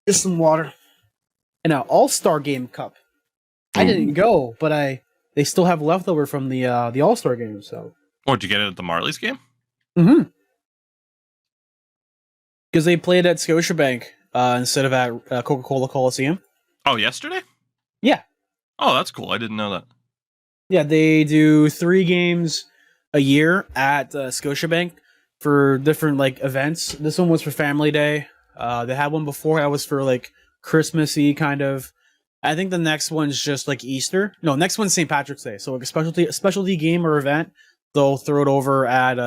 Just some water. And an All-Star Game cup. I didn't go, but they still have leftover from the All-Star game. So. Or did you get it at the Marlies game? Mm-hmm. Because they played at Scotiabank instead of at Coca-Cola Coliseum. Oh, yesterday? Yeah. Oh, that's cool. I didn't know that. Yeah, they do 3 games a year at Scotiabank for different like events. This one was for Family Day. They had one before that was for like Christmassy kind of. I think the next one's just like Easter. No, next one's St. Patrick's Day. So like a specialty game or event, they'll throw it over at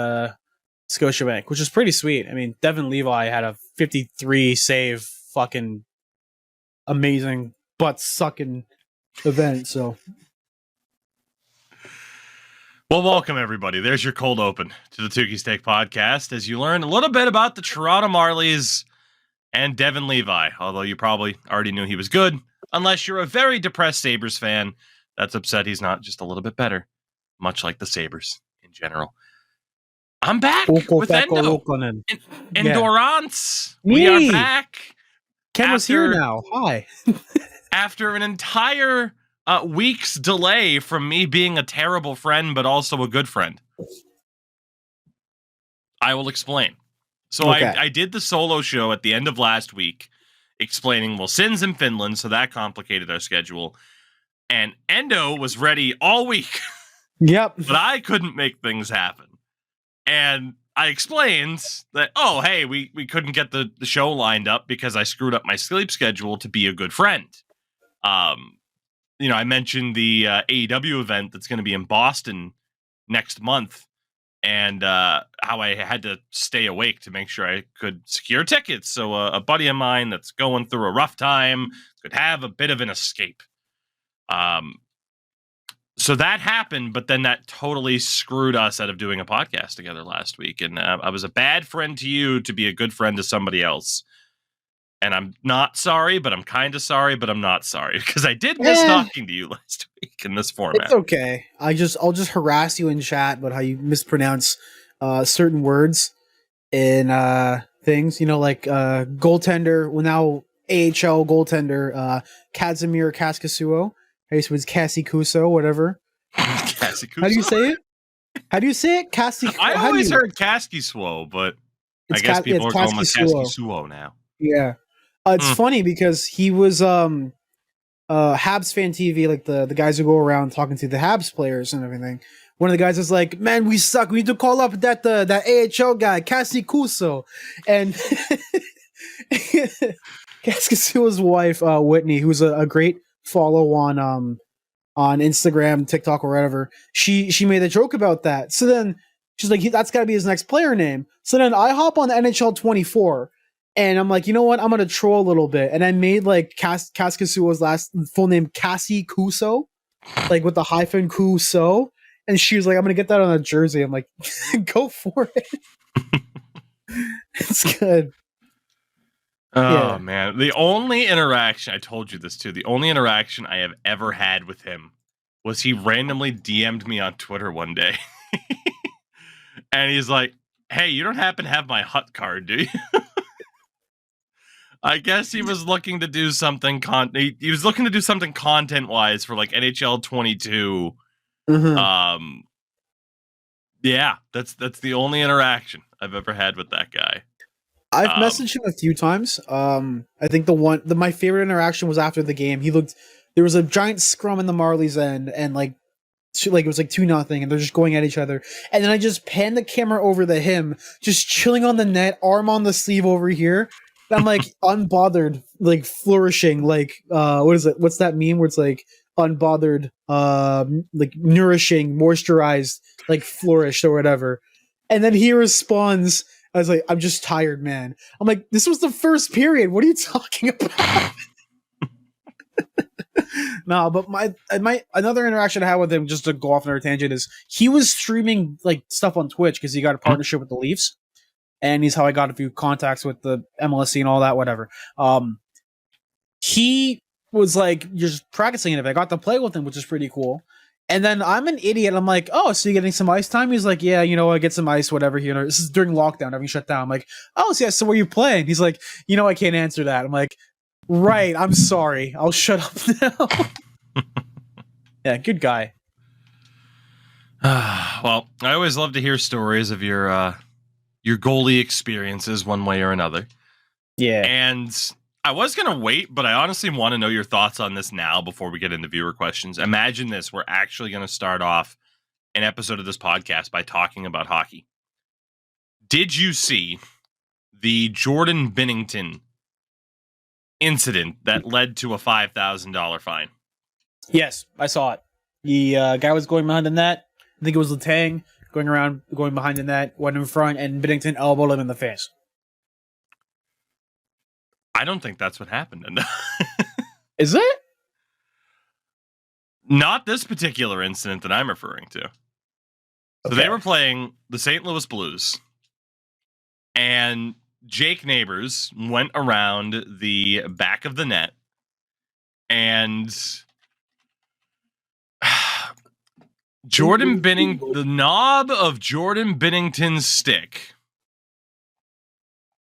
Scotiabank, which is pretty sweet. I mean, Devin Levi had a 53 save fucking amazing butt sucking event, so. Well, welcome everybody. There's your cold open to the Tougies Take podcast as you learn a little bit about the Toronto Marlies and Devin Levi, although you probably already knew he was good, unless you're a very depressed Sabres fan that's upset he's not just a little bit better, much like the Sabres in general. I'm back with Endo. Endurance. We are back. Ken was here now. Hi. After an entire week's delay from me being a terrible friend, but also a good friend. I will explain. So okay. I did the solo show at the end of last week explaining, well, Sin's in Finland, so that complicated our schedule. And Endo was ready all week. Yep. But I couldn't make things happen. And I explained that, oh, hey, we couldn't get the show lined up because I screwed up my sleep schedule to be a good friend. I mentioned the AEW event that's going to be in Boston next month and how I had to stay awake to make sure I could secure tickets. So a buddy of mine that's going through a rough time could have a bit of an escape. So that happened, but then that totally screwed us out of doing a podcast together last week. And I was a bad friend to you to be a good friend to somebody else. And I'm not sorry, but I'm kind of sorry, but I'm not sorry because I did miss talking to you last week in this format. It's okay. I'll just harass you in chat about how you mispronounce certain words in things. Like goaltender. Well, now AHL goaltender Kazimir Kaskasuo. I used to was Cassie Kuso, whatever. Cassie Kuso? How do you say it? How do you say it? Cassie. I always heard Kaskisuo, but I guess people are calling him Kaskisuo now. Yeah. It's funny because he was Habs Fan TV, like the guys who go around talking to the Habs players and everything. One of the guys was like, "Man, we suck. We need to call up that AHL guy, Cassie Kuso," and Kaskasuo's wife, Whitney, who's a great follow on Instagram, TikTok, or whatever. She made a joke about that. So then she's like, "That's got to be his next player name." So then I hop on NHL 24. And I'm like, you know what? I'm gonna troll a little bit, and I made like Kaskasuo's last full name Cassie Kuso, like with the hyphen Kuso. And she was like, "I'm gonna get that on a jersey." I'm like, "Go for it." It's good. Oh man, the only interaction I told you this too. The only interaction I have ever had with him was he randomly DM'd me on Twitter one day, and he's like, "Hey, you don't happen to have my Hut card, do you?" I guess he was looking to do something. He was looking to do something content-wise for like NHL 22. Mm-hmm. Yeah, that's the only interaction I've ever had with that guy. I've messaged him a few times. I think my favorite interaction was after the game. There was a giant scrum in the Marlies end, and like it was like 2-0, and they're just going at each other. And then I just panned the camera over to him, just chilling on the net, arm on the sleeve over here. I'm like unbothered, like flourishing, like what is it? What's that meme where it's like unbothered, like nourishing, moisturized, like flourished or whatever. And then he responds, I was like, "I'm just tired, man." I'm like, "This was the first period. What are you talking about?" No, but my another interaction I had with him, just to go off on a tangent, is he was streaming like stuff on Twitch because he got a partnership with the Leafs. And he's how I got a few contacts with the MLSC and all that, whatever. He was like, "You're just practicing it." I got to play with him, which is pretty cool. And then I'm an idiot. I'm like, "Oh, so you're getting some ice time?" He's like, "Yeah, I get some ice, whatever." This is during lockdown, everything shut down. I'm like, "Oh, so yeah, so where you playing?" He's like, "I can't answer that." I'm like, Right. I'm sorry. I'll shut up now. Yeah, good guy. Well, I always love to hear stories of your goalie experiences one way or another. Yeah. And I was going to wait, but I honestly want to know your thoughts on this now before we get into viewer questions. Imagine this. We're actually going to start off an episode of this podcast by talking about hockey. Did you see the Jordan Binnington incident that led to a $5,000 fine? Yes, I saw it. The guy was going behind the net. I think it was Letang going behind the net, went in front, and Binnington elbowed him in the face. I don't think that's what happened. Is it? Not this particular incident that I'm referring to. So they were playing the St. Louis Blues, and Jake Neighbors went around the back of the net, and the knob of Jordan Binnington's stick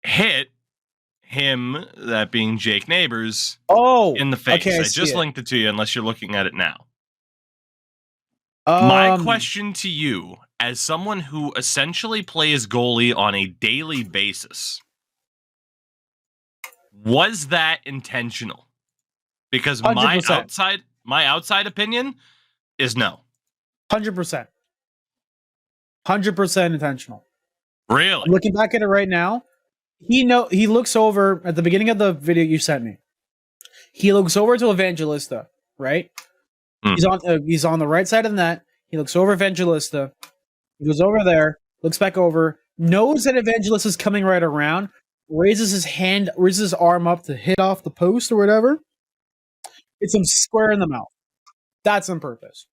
hit him, that being Jake Neighbors, in the face. Okay, I just linked it to you unless you're looking at it now. Um, My question to you, as someone who essentially plays goalie on a daily basis, was that intentional? Because 100%. my outside opinion is no. 100%. 100% intentional. Really? I'm looking back at it right now, he looks over at the beginning of the video you sent me. He looks over to Evangelista, right? He's on the right side of the net. He looks over Evangelista. He goes over there, looks back over, knows that Evangelista is coming right around, raises his arm up to hit off the post or whatever. Hits him square in the mouth. That's on purpose.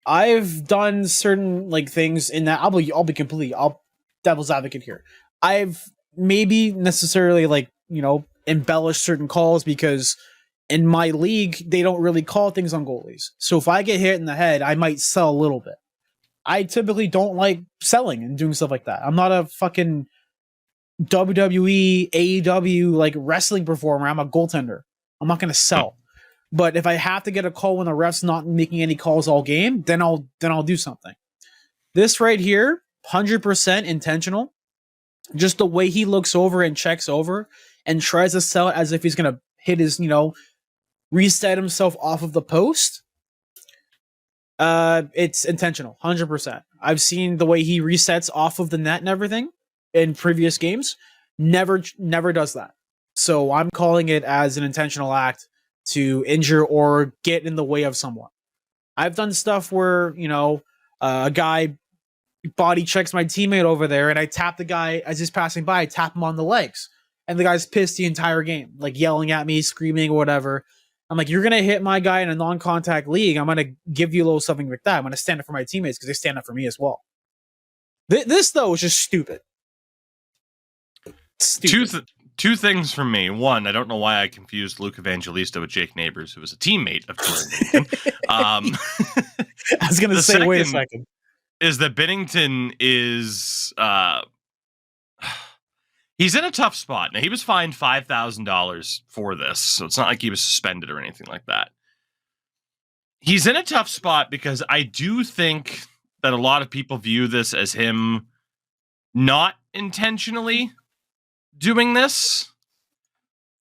I've done certain things in that. I'll devil's advocate here. I've maybe necessarily embellished certain calls because in my league they don't really call things on goalies. So if I get hit in the head, I might sell a little bit. I typically don't like selling and doing stuff like that. I'm not a fucking WWE, AEW wrestling performer. I'm a goaltender. I'm not going to sell. But if I have to get a call when the ref's not making any calls all game, then I'll do something. This right here, 100% intentional. Just the way he looks over and checks over and tries to sell it as if he's gonna hit his, reset himself off of the post. It's intentional, 100%. I've seen the way he resets off of the net and everything in previous games. Never does that. So I'm calling it as an intentional act to injure or get in the way of someone. I've done stuff where, a guy body checks my teammate over there and I tap the guy as he's passing by, I tap him on the legs. And the guy's pissed the entire game, yelling at me, screaming or whatever. I'm like, you're going to hit my guy in a non-contact league. I'm going to give you a little something like that. I'm going to stand up for my teammates because they stand up for me as well. This, though, is just stupid. Two things from me. One, I don't know why I confused Luke Evangelista with Jake Neighbors, who was a teammate of Jordan Binnington. I was going to say, wait a second. Is that Binnington is he's in a tough spot. Now, he was fined $5,000 for this, so it's not like he was suspended or anything like that. He's in a tough spot because I do think that a lot of people view this as him not intentionally doing this.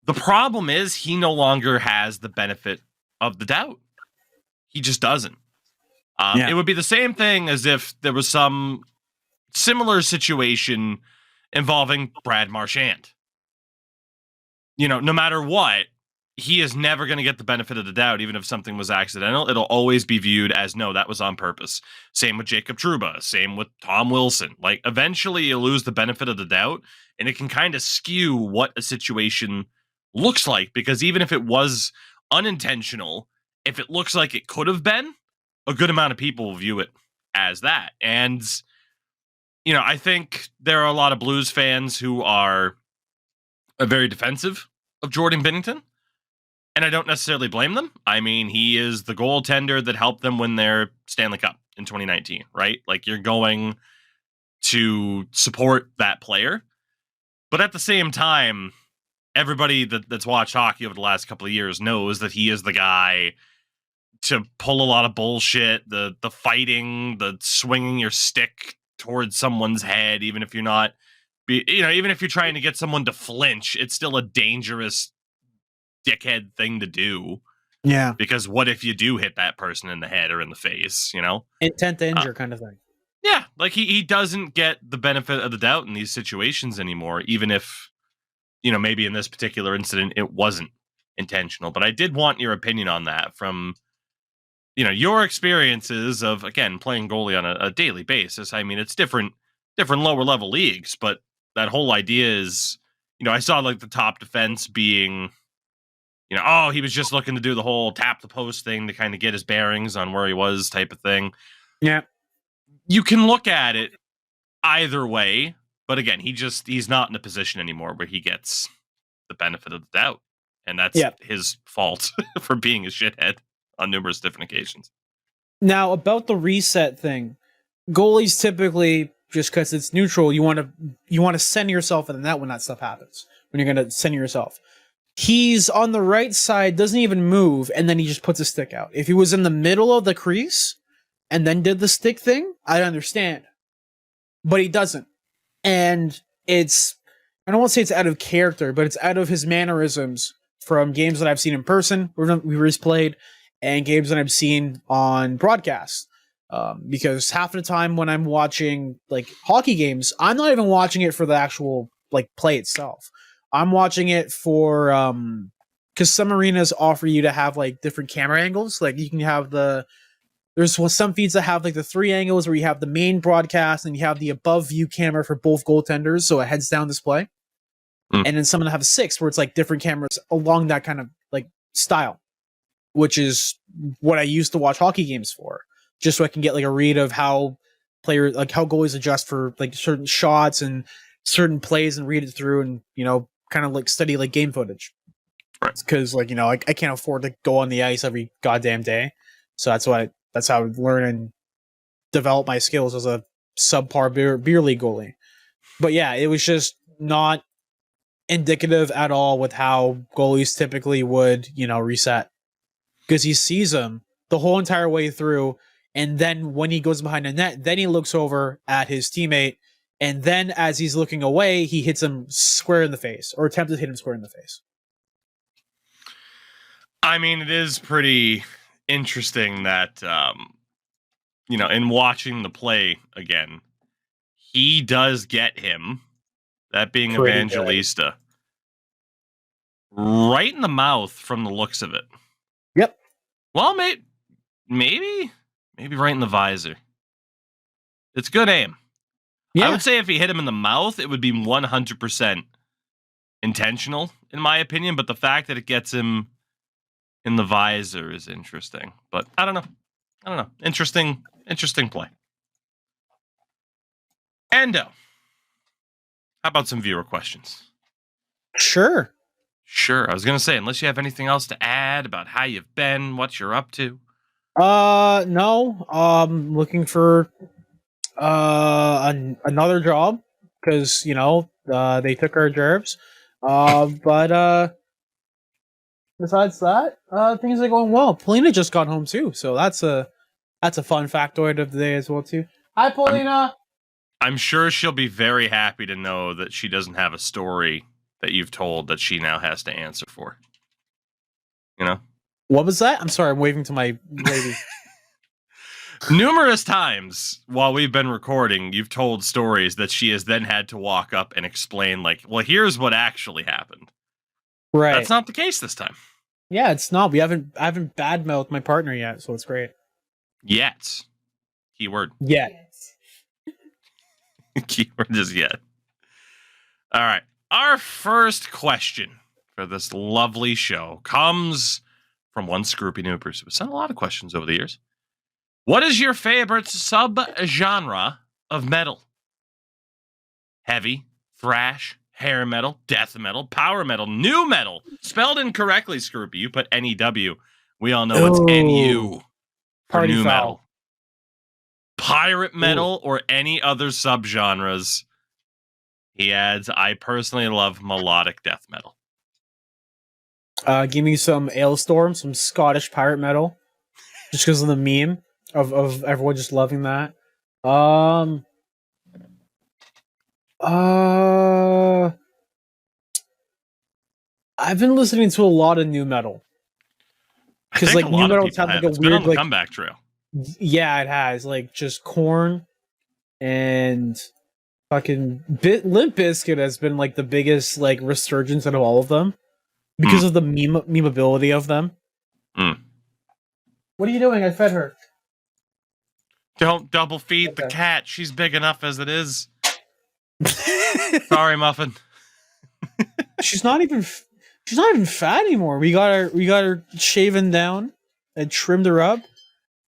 The problem is he no longer has the benefit of the doubt. He just doesn't. It would be the same thing as if there was some similar situation involving Brad Marchand. No matter what, he is never going to get the benefit of the doubt, even if something was accidental. It'll always be viewed as, no, that was on purpose. Same with Jacob Trouba. Same with Tom Wilson. Eventually you lose the benefit of the doubt, and it can kind of skew what a situation looks like, because even if it was unintentional, if it looks like it could have been, a good amount of people will view it as that. And, I think there are a lot of Blues fans who are very defensive of Jordan Binnington, and I don't necessarily blame them. I mean, he is the goaltender that helped them win their Stanley Cup in 2019, right? You're going to support that player. But at the same time, everybody that's watched hockey over the last couple of years knows that he is the guy to pull a lot of bullshit, the fighting, the swinging your stick towards someone's head, even if you're not, even if you're trying to get someone to flinch, it's still a dangerous dickhead thing to do. Yeah. Because what if you do hit that person in the head or in the face, Intent to injure kind of thing. Yeah, like he doesn't get the benefit of the doubt in these situations anymore, even if, maybe in this particular incident it wasn't intentional. But I did want your opinion on that from, your experiences of, again, playing goalie on a daily basis. I mean, it's different lower level leagues, but that whole idea is, I saw like the top defense being, he was just looking to do the whole tap the post thing to kind of get his bearings on where he was type of thing. Yeah. You can look at it either way, but again, he's not in a position anymore where he gets the benefit of the doubt. And that's his fault for being a shithead on numerous different occasions. Now, about the reset thing, goalies typically, just because it's neutral, you want to center yourself in the net when that stuff happens. When you're going to center yourself. He's on the right side, doesn't even move, and then he just puts a stick out. If he was in the middle of the crease and then did the stick thing, I'd understand. But he doesn't. And I don't want to say it's out of character, but it's out of his mannerisms from games that I've seen in person, we were played, and games that I've seen on broadcast. Because half of the time when I'm watching like hockey games, I'm not even watching it for the actual like play itself. I'm watching it for because some arenas offer you to have like different camera angles. Like you can have there's some feeds that have like the 3 angles where you have the main broadcast and you have the above view camera for both goaltenders, so a heads down display. And then some of them have 6 where it's like different cameras along that kind of like style, which is what I used to watch hockey games for, just so I can get like a read of how how goalies adjust for like certain shots and certain plays and read it through and, kind of like study like game footage. Right. Because like, I can't afford to go on the ice every goddamn day. So that's how I learn and develop my skills as a subpar beer league goalie. But yeah, it was just not indicative at all with how goalies typically would, reset. Because he sees them the whole entire way through, and then when he goes behind the net, then he looks over at his teammate, and then as he's looking away, he hits him square in the face, or attempts to hit him square in the face. I mean, it is pretty interesting that, in watching the play again, he does get him, that being pretty Evangelista, good, right in the mouth from the looks of it. Yep. Well, maybe right in the visor. It's good aim. Yeah. I would say if he hit him in the mouth, it would be 100% intentional, in my opinion. But the fact that it gets him in the visor is interesting. But I don't know. Interesting play. Endo, how about some viewer questions? Sure. I was going to say, unless you have anything else to add about how you've been, what you're up to. No. Looking for another job because they took our jobs. But besides that, things are going well. Polina just got home too, so that's a fun factoid of the day as well too. Hi, Polina. I'm sure she'll be very happy to know that she doesn't have a story that you've told that she now has to answer for. What was that? I'm sorry, I'm waving to my lady. Numerous times while we've been recording, you've told stories that she has then had to walk up and explain, like, well, here's what actually happened. Right. That's not the case this time. Yeah, it's not. I haven't badmouthed my partner yet, so it's great. Yet. Keyword. Yet. Keyword is yet. All right. Our first question for this lovely show comes from one Scroopy Noobers who has sent a lot of questions over the years. What is your favorite sub-genre of metal? Heavy, thrash, hair metal, death metal, power metal, new metal. Spelled incorrectly, Scroopy. You put N-E-W. We all know it's N-U for Party new foul. metal. Pirate metal or any other subgenres. He adds, I personally love melodic death metal. Give me some Ailstorm, some Scottish pirate metal, just because of the meme of everyone just loving that. I've been listening to a lot of new metal I because think like a new lot of metal people had like have. a It's been on weird the like comeback trail. yeah, it has like just Corn and fucking Limp Bizkit has been like the biggest like resurgence out of all of them because of the memeability of them. Mm. What are you doing? I fed her. Don't double feed the Okay. cat. She's big enough as it is. Sorry, Muffin. she's not even fat anymore. We got her shaven down and trimmed her up,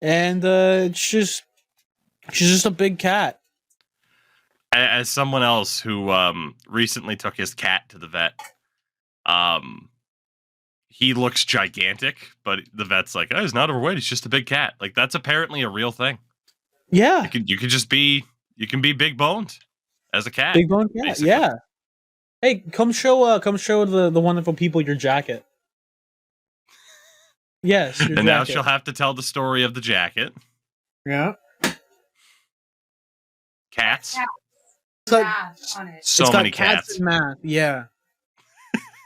and she's just a big cat. As someone else who recently took his cat to the vet, he looks gigantic, but the vet's like, oh, he's not overweight. He's just a big cat. Like, that's apparently a real thing. Yeah, You can be big boned as a cat. big bone cat. Basically. Yeah. Hey, come show the wonderful people your jacket. Yes, your And jacket. now she'll have to tell the story of the jacket. Yeah. Cats. It's got, Math on it. So it's got many cats. and math. Yeah.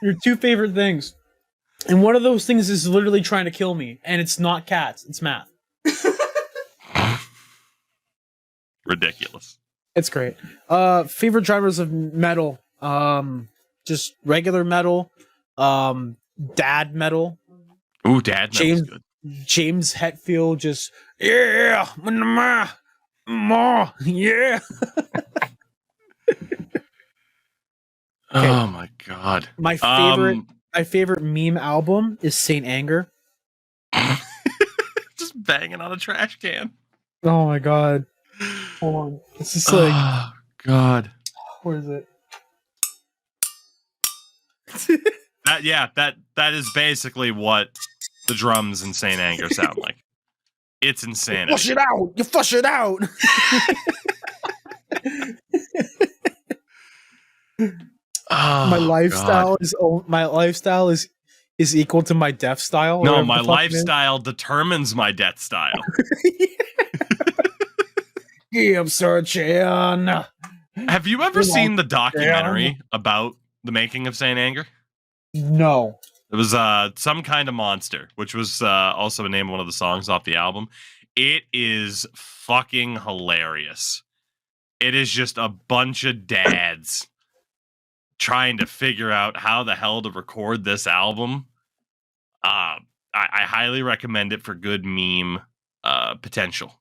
Your two favorite things. And one of those things is literally trying to kill me. And it's not cats, it's math. Ridiculous. It's great. Favorite genres of metal. Just regular metal. Dad metal. Ooh, dad metal's good. James Hetfield just yeah, ma, yeah. Oh my god. My favorite meme album is Saint Anger. Just banging on a trash can. Oh my god. Hold on. It's just like Oh god. where is it? That is basically what the drums in Saint Anger sound like. It's insanity. Flush it out. You flush it out. Oh, my lifestyle God. is equal to my death style. No, my lifestyle determines my death style. Yeah, I'm searching. Have you ever seen the documentary about the making of Saint Anger? No. It was Some Kind of Monster, which was also the name of one of the songs off the album. It is fucking hilarious. It is just a bunch of dads trying to figure out how the hell to record this album. I highly recommend it for good meme potential.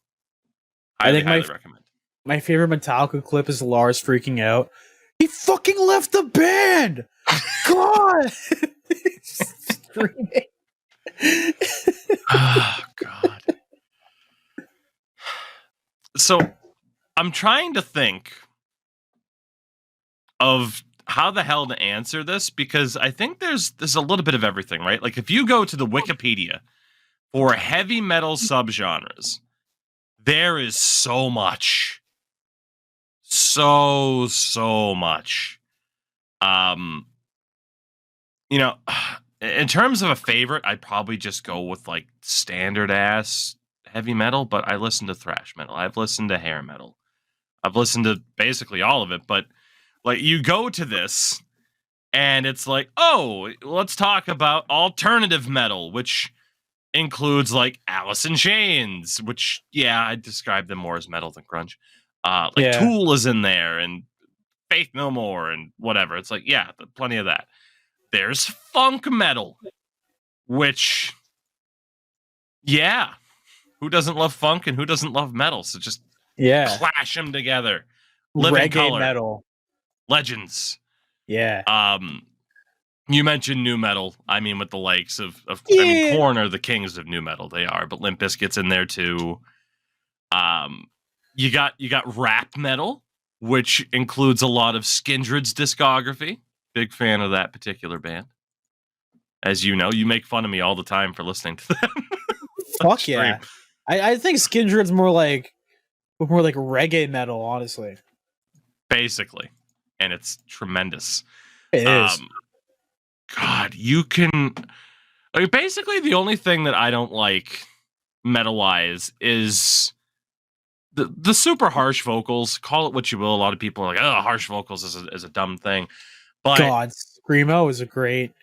Highly recommend. My favorite Metallica clip is Lars freaking out. He fucking left the band. God. Screaming. Oh god. So I'm trying to think of how the hell to answer this, because I think there's a little bit of everything, right? Like if you go to the Wikipedia for heavy metal subgenres, there is so much. So much. In terms of a favorite, I'd probably just go with like standard ass heavy metal, but I listen to thrash metal. I've listened to hair metal. I've listened to basically all of it, but like you go to this and it's like, oh, let's talk about alternative metal, which includes like Alice in Chains, which I describe them more as metal than grunge. Tool is in there, and Faith No More, and whatever. It's like, plenty of that. There's funk metal, which, who doesn't love funk and who doesn't love metal? So just clash them together. Living Reggae Color, metal, Legends. Yeah. You mentioned new metal. I mean, with the likes of Korn are the kings of new metal. They are, but Limp Bizkit's in there too. You got rap metal, which includes a lot of Skindred's discography. Big fan of that particular band. As you know, you make fun of me all the time for listening to them. Fuck yeah. I think Skindred's more like reggae metal, honestly. Basically. And it's tremendous. It is. God, you can Like, basically, the only thing that I don't like metal-wise is the super harsh vocals. Call it what you will. A lot of people are like, "Oh, harsh vocals is a dumb thing." But God, screamo is a great.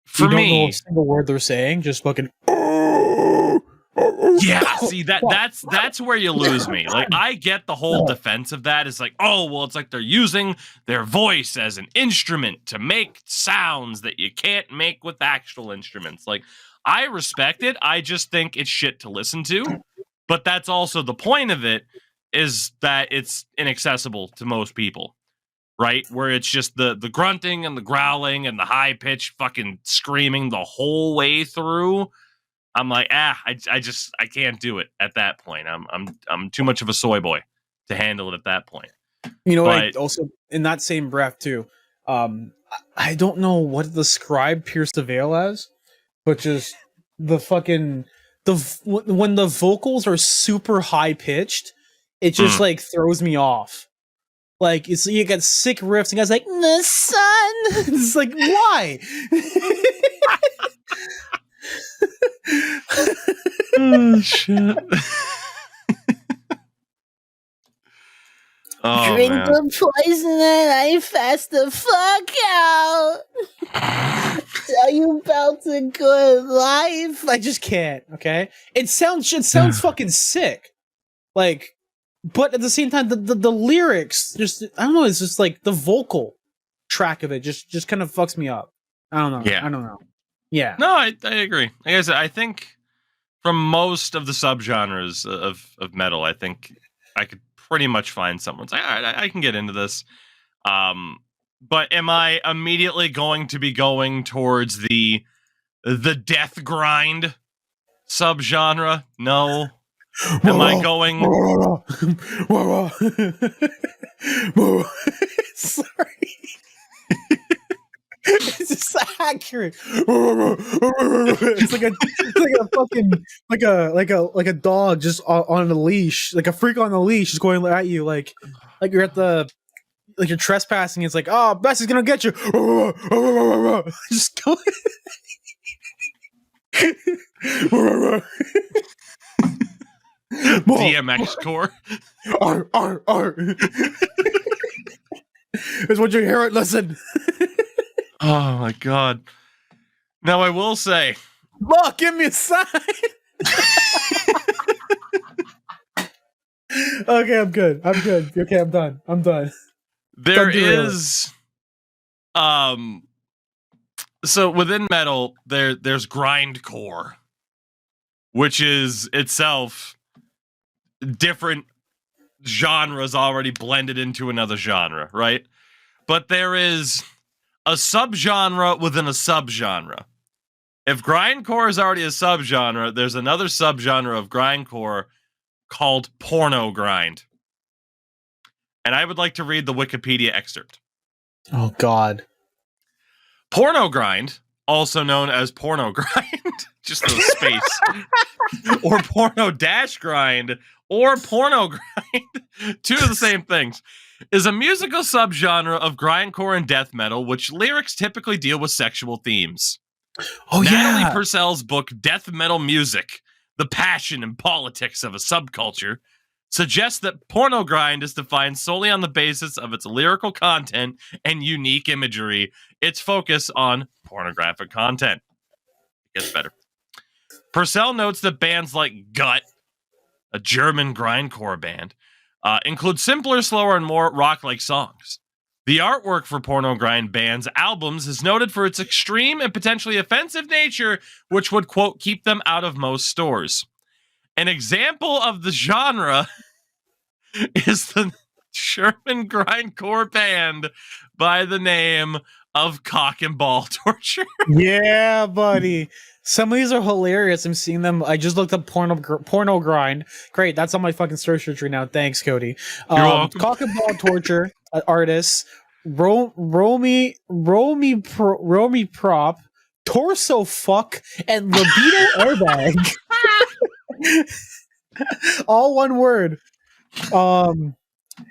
for You don't know a me, single word they're saying, just fucking. yeah, see that's where you lose me. Like, I get the whole defense of that. It's like, oh, well, it's like they're using their voice as an instrument to make sounds that you can't make with actual instruments. Like, I respect it. I just think it's shit to listen to. But that's also the point of it, is that it's inaccessible to most people, right? Where it's just the grunting and the growling and the high pitched fucking screaming the whole way through. I'm like, I can't do it at that point. I'm too much of a soy boy to handle it at that point. You know, But also in that same breath too. I don't know what to describe Pierce the Veil as, but just the fucking when the vocals are super high pitched, it just like throws me off. Like it's you get sick riffs and guys like the sun. It's like why? oh, shit. Oh, Drink man. the poison and I fast the fuck out. Tell you about the good life. I just can't. Okay, it sounds fucking sick. Like, but at the same time, the lyrics just I don't know. It's just like the vocal track of it just kind of fucks me up. I don't know. Yeah. I don't know. Yeah. No, I agree. Like I said, I think from most of the subgenres of metal, I think I could pretty much find someone's like, all right, I can get into this. But am I immediately going to be going towards the death grind subgenre? No. Am I going? Sorry. It's just accurate. It's like a fucking like a dog just on a leash, like a freak on a leash, just going at you like you're at the like you're trespassing. It's like, oh, Bessie's gonna get you. Just go. DMX core. Is what you hear it. Listen. Oh my god. Now I will say, Mark, give me a sign. Okay, I'm good. Okay, I'm done. there is so within metal there's grindcore, which is itself different genres already blended into another genre, right? But there is a subgenre within a subgenre. If grindcore is already a subgenre, there's another subgenre of grindcore called porno grind. And I would like to read the Wikipedia excerpt. Oh God. Porno grind, also known as porno grind, just a space, or porno dash grind, or porno grind, two of the same things, is a musical subgenre of grindcore and death metal, which lyrics typically deal with sexual themes. Oh Natalie yeah. Purcell's book, Death Metal Music, The Passion and Politics of a Subculture, suggests that porno grind is defined solely on the basis of its lyrical content and unique imagery, its focus on pornographic content. It gets better. Purcell notes that bands like Gut, a German grindcore band, include simpler, slower, and more rock-like songs. The artwork for porno grind bands' albums is noted for its extreme and potentially offensive nature, which would, quote, keep them out of most stores. An example of the genre is the German grindcore band by the name of Cock and Ball Torture. Yeah, buddy. Some of these are hilarious. I'm seeing them. I just looked up porno grind. Great, that's on my fucking search history now. Thanks, Cody. You're welcome. Cock and Ball Torture artists. Romy Prop, Torso Fuck, and Libido Airbag. All one word. And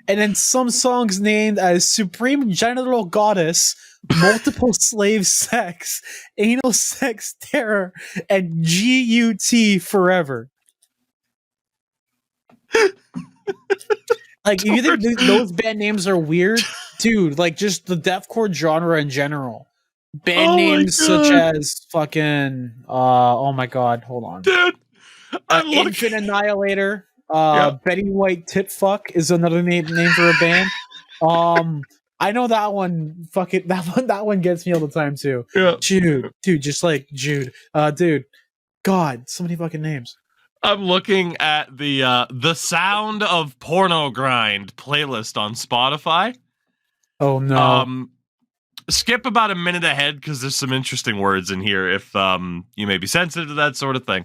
then some songs named as Supreme Genital Goddess, multiple slave sex, anal sex terror, and GUT forever. Like, if you think those band names are weird, dude, like just the deathcore genre in general. Band names such as fucking oh my god, hold on. Dude, Infant Annihilator, Betty White Tit Fuck is another name for a band. I know that one that one gets me all the time too. Yeah. Jude, just like Jude. Dude, God, so many fucking names. I'm looking at the Sound of Porno Grind playlist on Spotify. Oh no. Skip about a minute ahead because there's some interesting words in here if you may be sensitive to that sort of thing.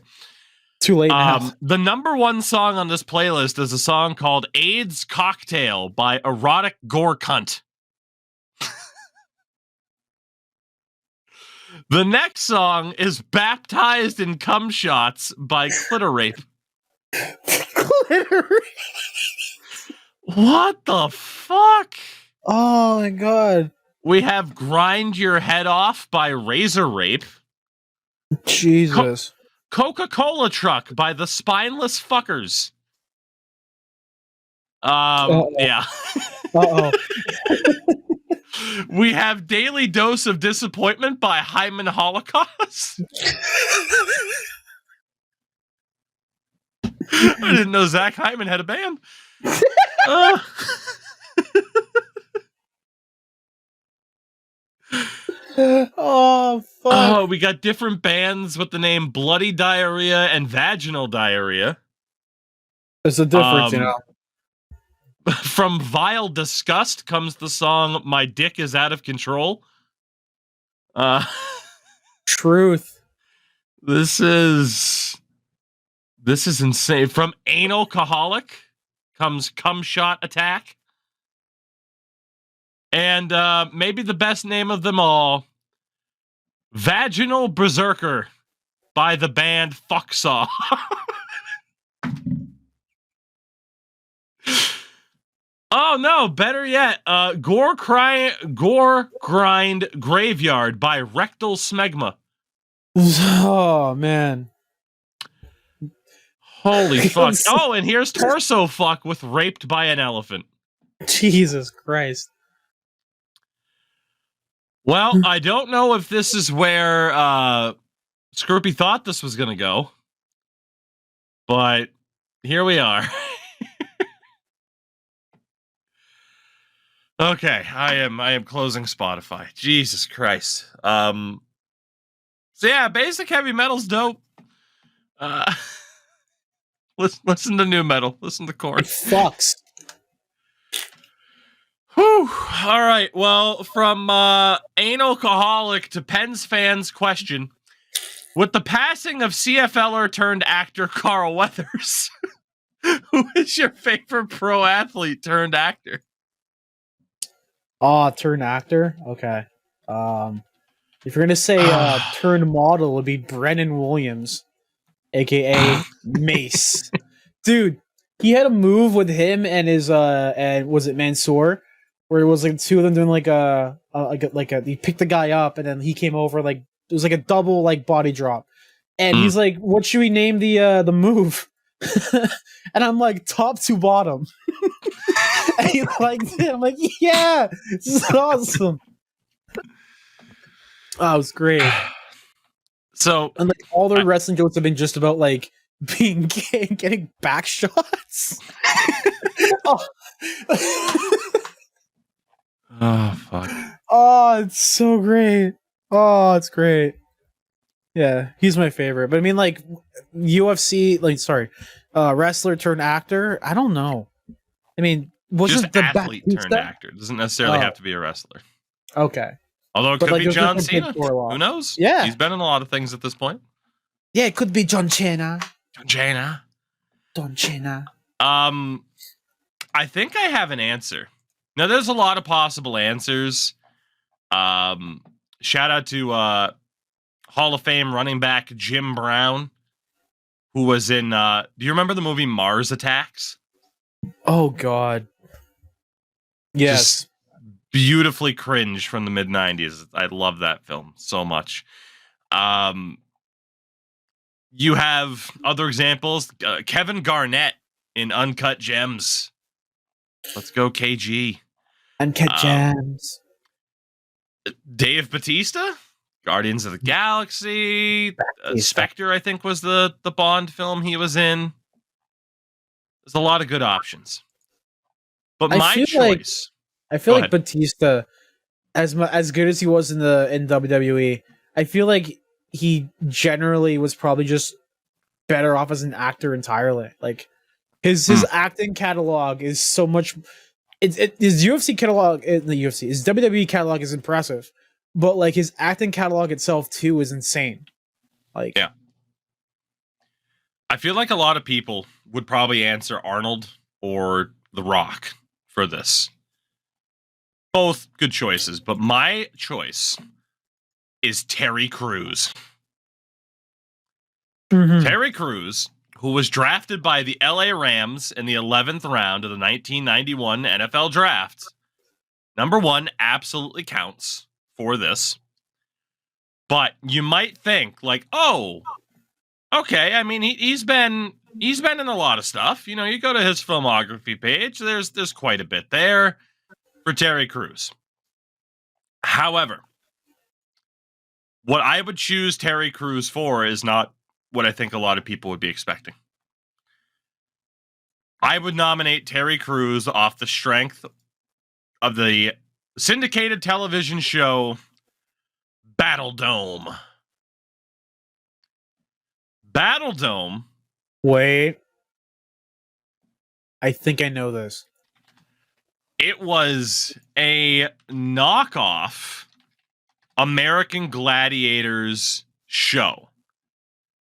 Too late now. The number one song on this playlist is a song called AIDS Cocktail by Erotic Gore Cunt. The next song is Baptized in Cum Shots by Clitorape. Clitorape? What the fuck? Oh my god. We have Grind Your Head Off by Razor Rape. Jesus. Coca-Cola Truck by the Spineless Fuckers. Yeah. Uh-oh. We have Daily Dose of Disappointment by Hyman Holocaust. I didn't know Zach Hyman had a band. Oh, fuck. Oh, we got different bands with the name Bloody Diarrhea and Vaginal Diarrhea. There's a difference, you know. From Vile Disgust comes the song My Dick is Out of Control. Truth. This is insane. From Analcoholic comes Cum Shot Attack. And maybe the best name of them all, Vaginal Berserker by the band Fucksaw. Oh no, better yet, Gore Grind Graveyard by Rectal Smegma. Oh man. Holy fuck. Oh, and here's Torso Fuck with Raped by an Elephant. Jesus Christ. Well, I don't know if this is where Scroopy thought this was gonna go, but here we are. Okay, I am closing Spotify. Jesus Christ. So yeah, basic heavy metal's dope. Listen to new metal. Listen to Korn. It fucks. Whew. All right. Well, from Analcoholic to Pens fans question, with the passing of CFLer turned actor Carl Weathers, who is your favorite pro athlete turned actor? Turned actor? Okay. If you're gonna say turned model, it would be Brennan Williams, aka Mace. Dude, he had a move with him and his and was it Mansoor, where it was like two of them doing like a he picked the guy up and then he came over, like it was like a double like body drop, and he's like, "What should we name the move?" And I'm like, top to bottom. And he liked it. I'm like, yeah, this is awesome. Oh, it was great. So, and like all their wrestling jokes have been just about like being gay and getting back shots. Oh. Oh fuck. Oh, it's so great. Oh, it's great. Yeah, he's my favorite. But I mean, like UFC, like wrestler turned actor. I don't know. I mean, just it the athlete turned actor? It doesn't necessarily have to be a wrestler. Okay. Although it could be John Cena. Who knows? Yeah, he's been in a lot of things at this point. Yeah, it could be John Cena. John Cena. I think I have an answer. Now, there's a lot of possible answers. Shout out to Hall of Fame running back Jim Brown, who was in. Do you remember the movie Mars Attacks? Oh God. Yes. beautifully cringe from the mid-90s. I love that film so much. You have other examples. Kevin Garnett in Uncut Gems. Let's go, KG. Uncut Gems. Dave Bautista, Guardians of the Galaxy. Spectre, I think, was the Bond film he was in. There's a lot of good options. But my choice... I feel like Batista, as good as he was in WWE, I feel like he generally was probably just better off as an actor entirely. Like his acting catalog is so much. His UFC catalog in the UFC, his WWE catalog is impressive, but like his acting catalog itself too is insane. Like, yeah, I feel like a lot of people would probably answer Arnold or The Rock for this. Both good choices, but my choice is Terry Crews. Mm-hmm. Terry Crews, who was drafted by the LA Rams in the 11th round of the 1991 NFL Draft. Number one absolutely counts for this. But you might think, like, oh, okay, I mean, he's been in a lot of stuff. You know, you go to his filmography page, there's quite a bit there for Terry Crews. However, what I would choose Terry Crews for is not what I think a lot of people would be expecting. I would nominate Terry Crews off the strength of the syndicated television show Battle Dome. Battle Dome. Wait. I think I know this. It was a knockoff American Gladiators show.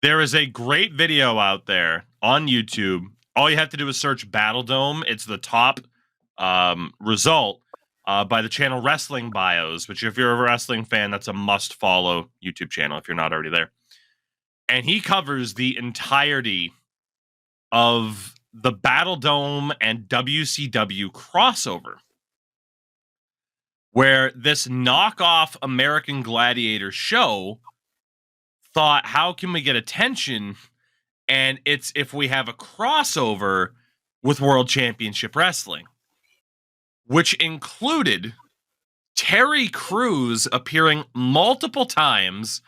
There is a great video out there on YouTube. All you have to do is search Battle Dome. It's the top result by the channel Wrestling Bios, which if you're a wrestling fan, that's a must-follow YouTube channel if you're not already there. And he covers the entirety of the Battle Dome and WCW crossover, where this knockoff American Gladiator show thought, how can we get attention? And it's if we have a crossover with World Championship Wrestling, which included Terry Crews appearing multiple times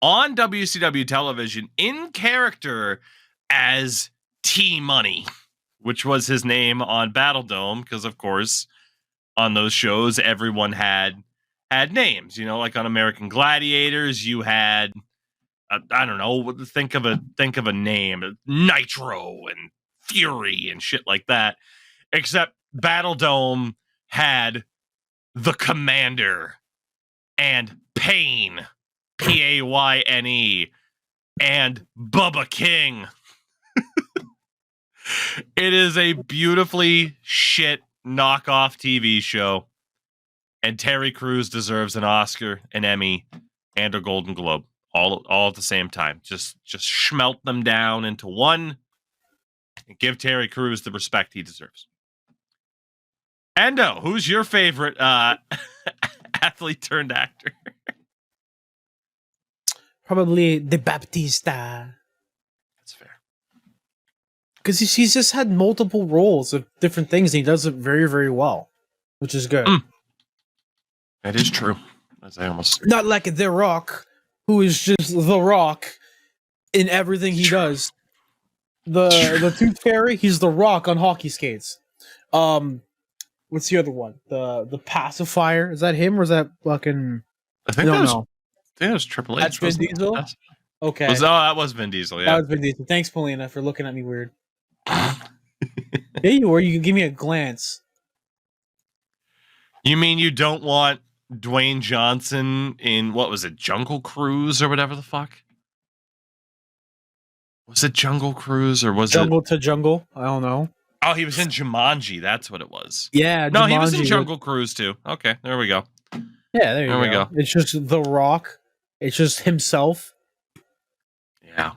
on WCW television in character as T-Money, which was his name on Battle Dome, because of course on those shows everyone had names. You know, like on American Gladiators, you had I don't know, think of a name, Nitro and Fury and shit like that. Except Battle Dome had the Commander and Payne, Payne, and Bubba King. It is a beautifully shit knockoff TV show, and Terry Crews deserves an Oscar, an Emmy, and a Golden Globe. All at the same time. Just schmelt them down into one and give Terry Crews the respect he deserves. Endo, who's your favorite athlete turned actor? Probably the Baptista. That's fair. Because he's just had multiple roles of different things, and he does it very, very well, which is good. That is true. As I almost not like The Rock, who is just The Rock in everything he does. The Tooth Fairy, he's The Rock on hockey skates. What's the other one? The Pacifier, is that him or is that fucking? I think that was Triple H. That's Vin Diesel. Okay. That was Vin Diesel. Yeah, that was Vin Diesel. Thanks, Polina, for looking at me weird. There you were. You can give me a glance. You mean you don't want Dwayne Johnson in, what was it, Jungle Cruise or whatever the fuck? Was it Jungle Cruise or was Jungle to Jungle? I don't know. Oh, he was in Jumanji. That's what it was. Yeah. No, he was in Jungle Cruise too. Okay, there we go. Yeah, there we go. It's just The Rock. It's just himself. Yeah.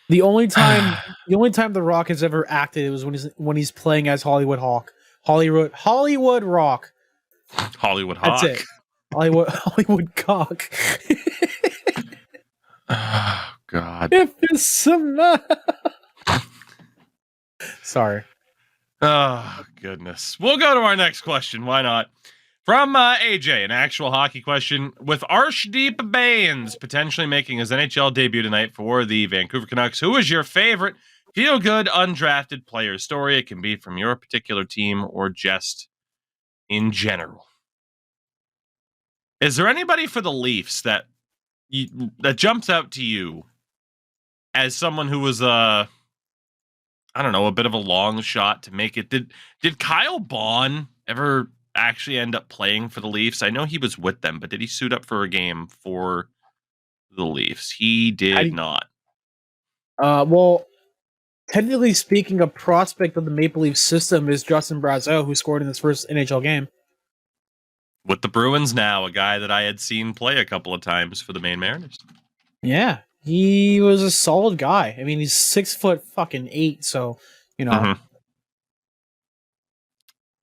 The only time The Rock has ever acted was when he's playing as Hollywood Rock. Hollywood That's Hawk. it. Hollywood cock. Oh, God. If it's some. Sorry. Oh, goodness. We'll go to our next question. Why not? From AJ, an actual hockey question. With Arshdeep Baines potentially making his NHL debut tonight for the Vancouver Canucks, who is your favorite feel-good undrafted player story? It can be from your particular team or just in general. Is there anybody for the Leafs that jumps out to you as someone who was I don't know, a bit of a long shot to make it? Did Kyle Baun ever actually end up playing for the Leafs? I know he was with them, but did he suit up for a game for the Leafs? He did not. Well, technically speaking, a prospect of the Maple Leaf system is Justin Brazeau, who scored in his first NHL game. With the Bruins now, a guy that I had seen play a couple of times for the Maine Mariners. Yeah, he was a solid guy. I mean, he's 6'8", so you know. Mm-hmm.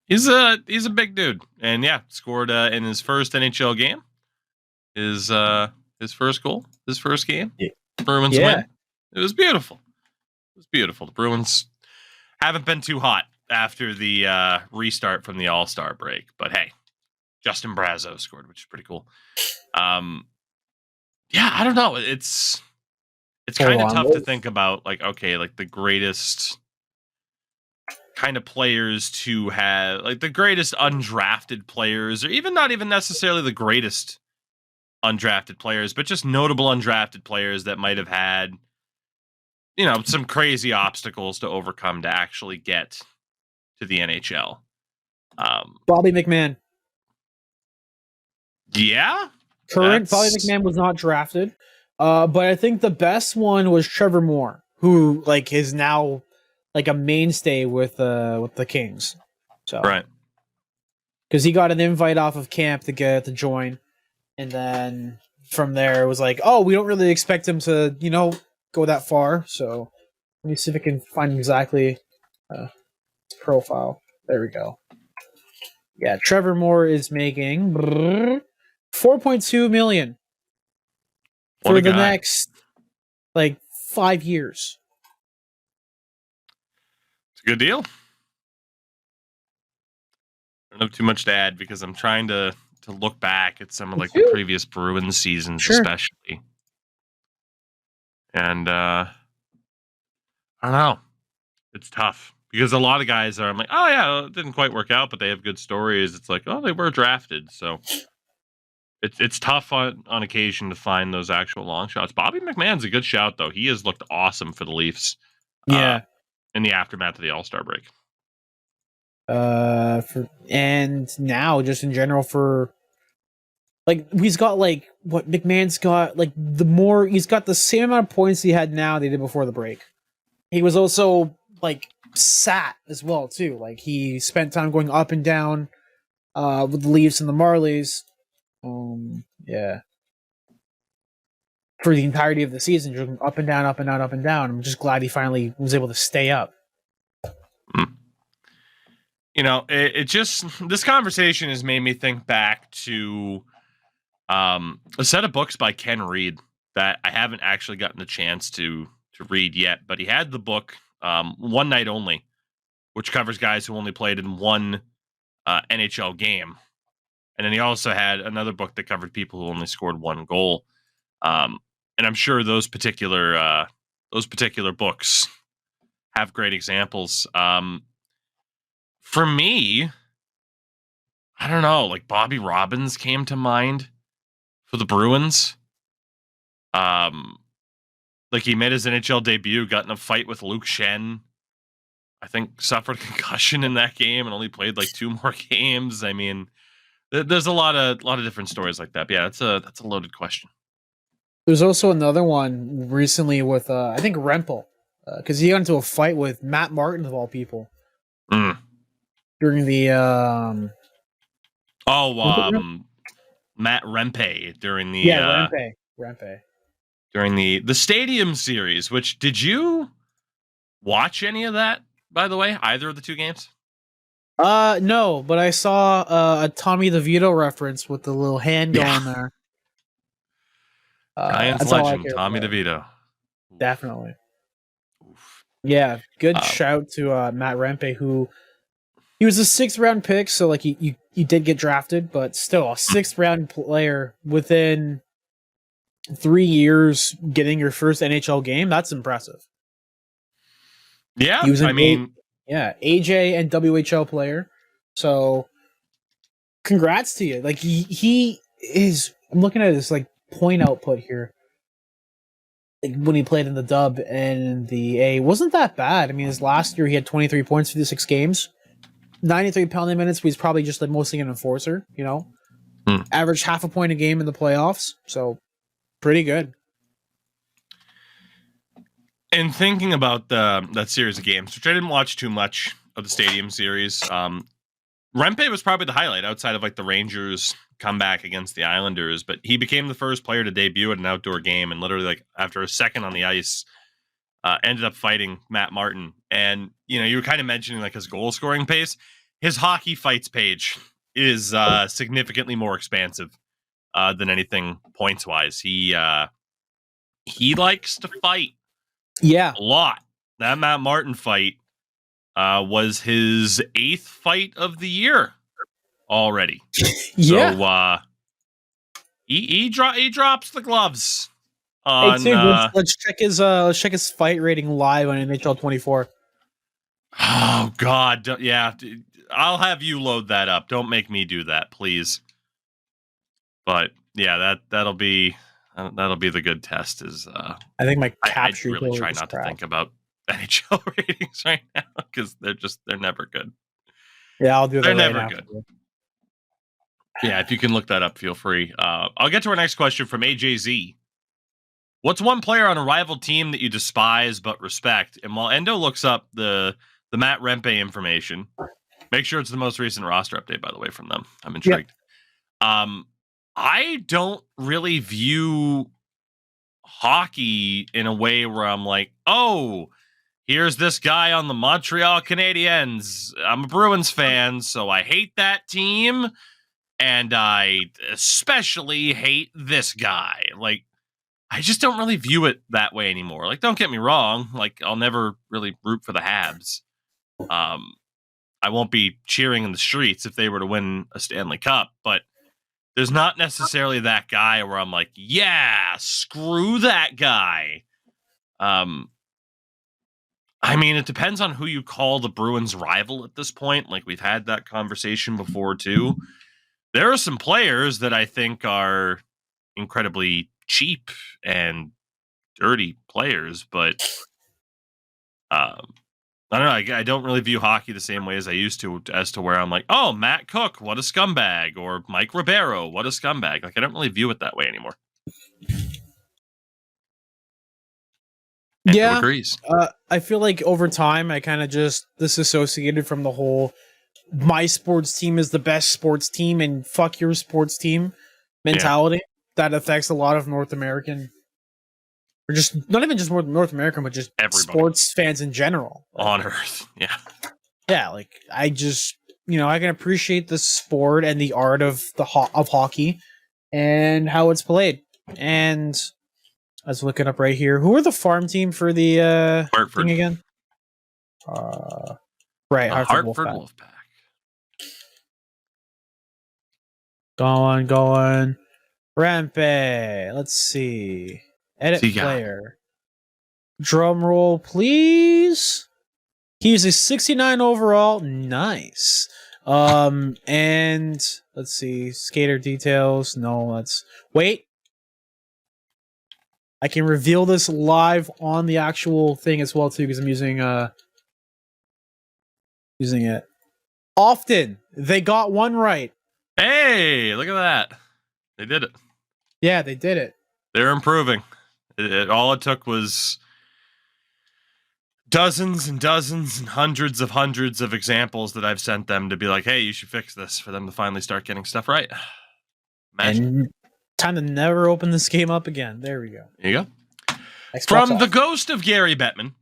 He's a big dude, and yeah, scored in his first NHL game. His first goal, his first game. Yeah. Bruins win. It was beautiful. It was beautiful. The Bruins haven't been too hot after the restart from the All-Star break, but hey, Justin Brazeau scored, which is pretty cool. Yeah, I don't know. It's kind of tough to think about, like, okay, like the greatest kind of players to have, like the greatest undrafted players, or even not even necessarily the greatest undrafted players, but just notable undrafted players that might have had, you know, some crazy obstacles to overcome to actually get to the NHL. Bobby McMahon. Yeah. Bobby McMahon was not drafted. But I think the best one was Trevor Moore, who like is now like a mainstay with the Kings. So right. Because he got an invite off of camp to join, and then from there it was like, oh, we don't really expect him to, you know, go that far. So let me see if I can find exactly his profile. There we go. Yeah, Trevor Moore is making $4.2 million for the next like 5 years. It's a good deal. I don't have too much to add because I'm trying to look back at some of like the previous Bruins seasons, especially. And I don't know. It's tough because a lot of guys I'm like, oh yeah, it didn't quite work out, but they have good stories. It's like, oh, they were drafted, so it's tough on occasion to find those actual long shots. Bobby McMahon's a good shout though. He has looked awesome for the Leafs. Yeah. In the aftermath of the All-Star break. And now just in general for like he's got like what McMahon's got like he's got the same amount of points he had now they did before the break. He was also like sat as well too. Like he spent time going up and down with the Leafs and the Marlies. Yeah. For the entirety of the season, just up and down, up and down, up and down. I'm just glad he finally was able to stay up. You know, it just, this conversation has made me think back to a set of books by Ken Reed that I haven't actually gotten the chance to read yet, but he had the book One Night Only, which covers guys who only played in one NHL game. And then he also had another book that covered people who only scored one goal. And I'm sure those particular books have great examples. For me, I don't know, like Bobby Robbins came to mind for the Bruins. Like he made his NHL debut, got in a fight with Luke Shen. I think suffered a concussion in that game and only played like 2 more games. I mean, there's a lot of different stories like that. But yeah, that's a loaded question. There's also another one recently with I think Rempel, because he got into a fight with Matt Martin of all people during the Matt Rempe during the Rempe during the Stadium Series. Which, did you watch any of that? By the way, either of the 2 games? No, but I saw a Tommy DeVito reference with the little hand Yeah. going there. Giants That's all I legend care Tommy about. DeVito. Definitely. Oof. Yeah, good Um, shout to Matt Rempe, who he was a 6th-round pick, so like you did get drafted, but still a 6th-round player within 3 years getting your first NHL game. That's impressive. Yeah, He was I an mean, AJ and WHL player, so congrats to you. Like he is. I'm looking at his like point output here. Like, when he played in the dub and the A, wasn't that bad. I mean, his last year he had 23 points, 56 games, 93 penalty minutes. But he's probably just like mostly an enforcer. Averaged half a point a game in the playoffs, so pretty good. and thinking about that series of games, which I didn't watch too much of the Stadium series, Rempe was probably the highlight outside of like the Rangers comeback against the Islanders, but he became the first player to debut at an outdoor game, and literally like after a second on the ice, ended up fighting Matt Martin. And you were kind of mentioning like his goal scoring pace. His hockey fights page is significantly more expansive than anything points wise. He likes to fight Yeah, a lot. That Matt Martin fight was his 8th fight of the year already. yeah. So he drops the gloves Hey, on. Tig, let's check his fight rating live on NHL 24. Oh God, yeah. I'll have you load that up. Don't make me do that, please. But yeah, that'll be the good test. Is I think my I capture really try is not crap. to think about NHL ratings right now because they're never good. Yeah, I'll do that. They're right never now. good. Yeah, if you can look that up, feel free. I'll get to our next question from AJZ. What's one player on a rival team that you despise but respect? And while Endo looks up the Matt Rempe information, make sure it's the most recent roster update, by the way, from them. I'm intrigued. I don't really view hockey in a way where I'm like, oh, here's this guy on the Montreal Canadiens. I'm a Bruins fan, so I hate that team. And I especially hate this guy. Like, I just don't really view it that way anymore. Like, don't get me wrong. Like, I'll never really root for the Habs. I won't be cheering in the streets if they were to win a Stanley Cup, but there's not necessarily that guy where I'm like, yeah, screw that guy. I mean, it depends on who you call the Bruins rival at this point. Like, we've had that conversation before, too. There are some players that I think are incredibly cheap and dirty players, but I don't know. I don't really view hockey the same way as I used to, as to where I'm like, oh, Matt Cook, what a scumbag, or Mike Ribeiro, what a scumbag. Like, I don't really view it that way anymore. Yeah, agrees. I feel like over time I kind of just disassociated from the whole my sports team is the best sports team and fuck your sports team mentality that affects a lot of North American, or just not even just North American, but just Everybody. Sports fans in general. On Earth. Yeah, like I just I can appreciate the sport and the art of of hockey and how it's played. And I was looking up right here. Who are the farm team for the Hartford. thing again? Right, Hartford Wolfpack. Wolfpack. Going. Rampe. Let's see. Edit player. Drum roll, please. He's a 69 overall. Nice. And let's see. Skater details. No, let's wait. I can reveal this live on the actual thing as well too, because I'm using it. Often they got one right. Hey, look at that. They did it. Yeah, they did it. They're improving. All it took was dozens and dozens and hundreds of examples that I've sent them to be like, hey, you should fix this, for them to finally start getting stuff right. Imagine. And time to never open this game up again. There we go. There you go. Xbox From off. the ghost of Gary Bettman,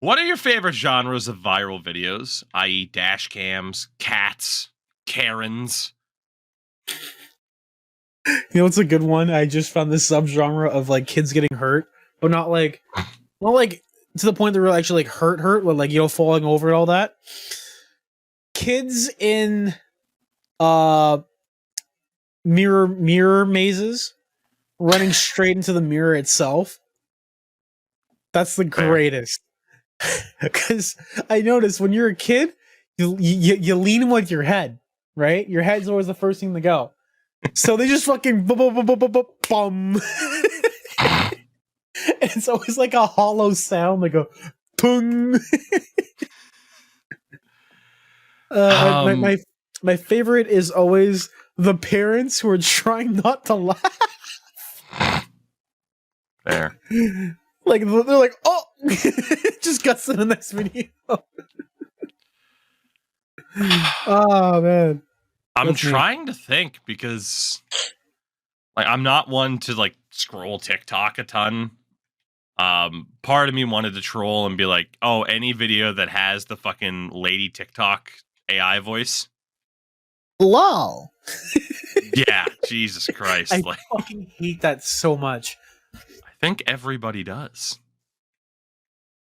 What are your favorite genres of viral videos, i.e. dash cams, cats, Karens? You know what's a good one? I just found this subgenre of like kids getting hurt, but not like to the point that we're actually like hurt, with like, you know, falling over and all that. Kids in mirror mazes running straight into the mirror itself. That's the greatest. Because I noticed when you're a kid, you lean with your head, right? Your head's always the first thing to go. So they just fucking bum. And it's always like a hollow sound, like a pung. My favorite is always the parents who are trying not to laugh. Fair. Like they're like, oh, just cuts to the next video. Oh man, I'm trying to think because, like, I'm not one to like scroll TikTok a ton. Part of me wanted to troll and be like, oh, any video that has the fucking lady TikTok AI voice. LOL. Yeah, Jesus Christ! I Like, fucking hate that so much. I think everybody does.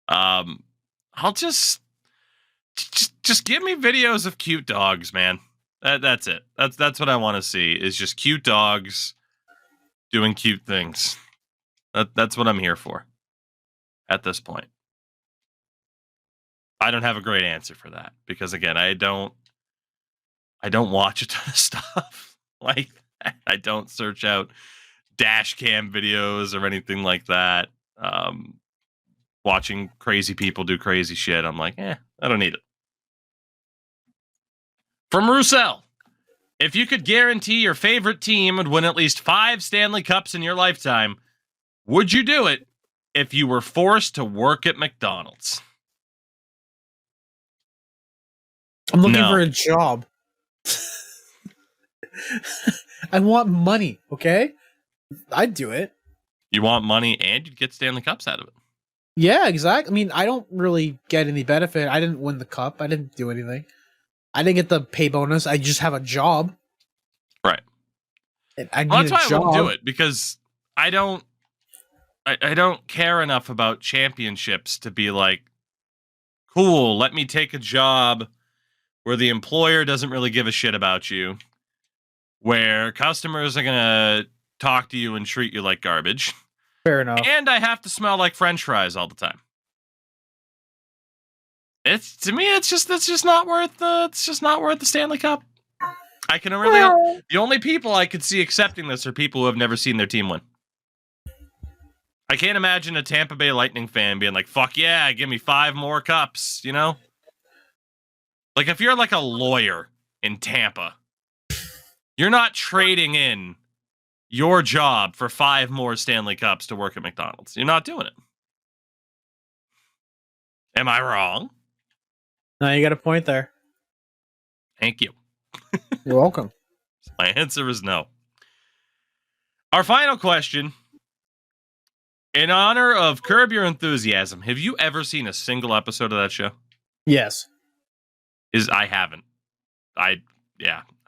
I'll just give me videos of cute dogs, man. That's it. That's what I want to see, is just cute dogs doing cute things. That's what I'm here for at this point. I don't have a great answer for that because, again, I don't watch a ton of stuff like that. I don't search out dash cam videos or anything like that. Watching crazy people do crazy shit, I'm like, I don't need it. From Roussel, if you could guarantee your favorite team would win at least 5 Stanley Cups in your lifetime, would you do it if you were forced to work at McDonald's? I'm looking for a job. I want money, okay? I'd do it. You want money and you'd get Stanley Cups out of it. Yeah, exactly. I mean, I don't really get any benefit. I didn't win the cup. I didn't do anything. I didn't get the pay bonus. I just have a job. Right. I need that's why job. I wouldn't do it, because I don't care enough about championships to be like, cool, let me take a job where the employer doesn't really give a shit about you, where customers are going to talk to you and treat you like garbage. Fair enough. And I have to smell like French fries all the time. It's, to me, it's just not worth the Stanley Cup. I can really the only people I could see accepting this are people who have never seen their team win. I can't imagine a Tampa Bay Lightning fan being like, "Fuck yeah, give me 5 more cups," you know? Like, if you're like a lawyer in Tampa, you're not trading in your job for 5 more Stanley Cups to work at McDonald's. You're not doing it. Am I wrong? No, you got a point there. Thank you. You're welcome. My answer is no. Our final question. In honor of Curb Your Enthusiasm, have you ever seen a single episode of that show? Yes. I haven't. I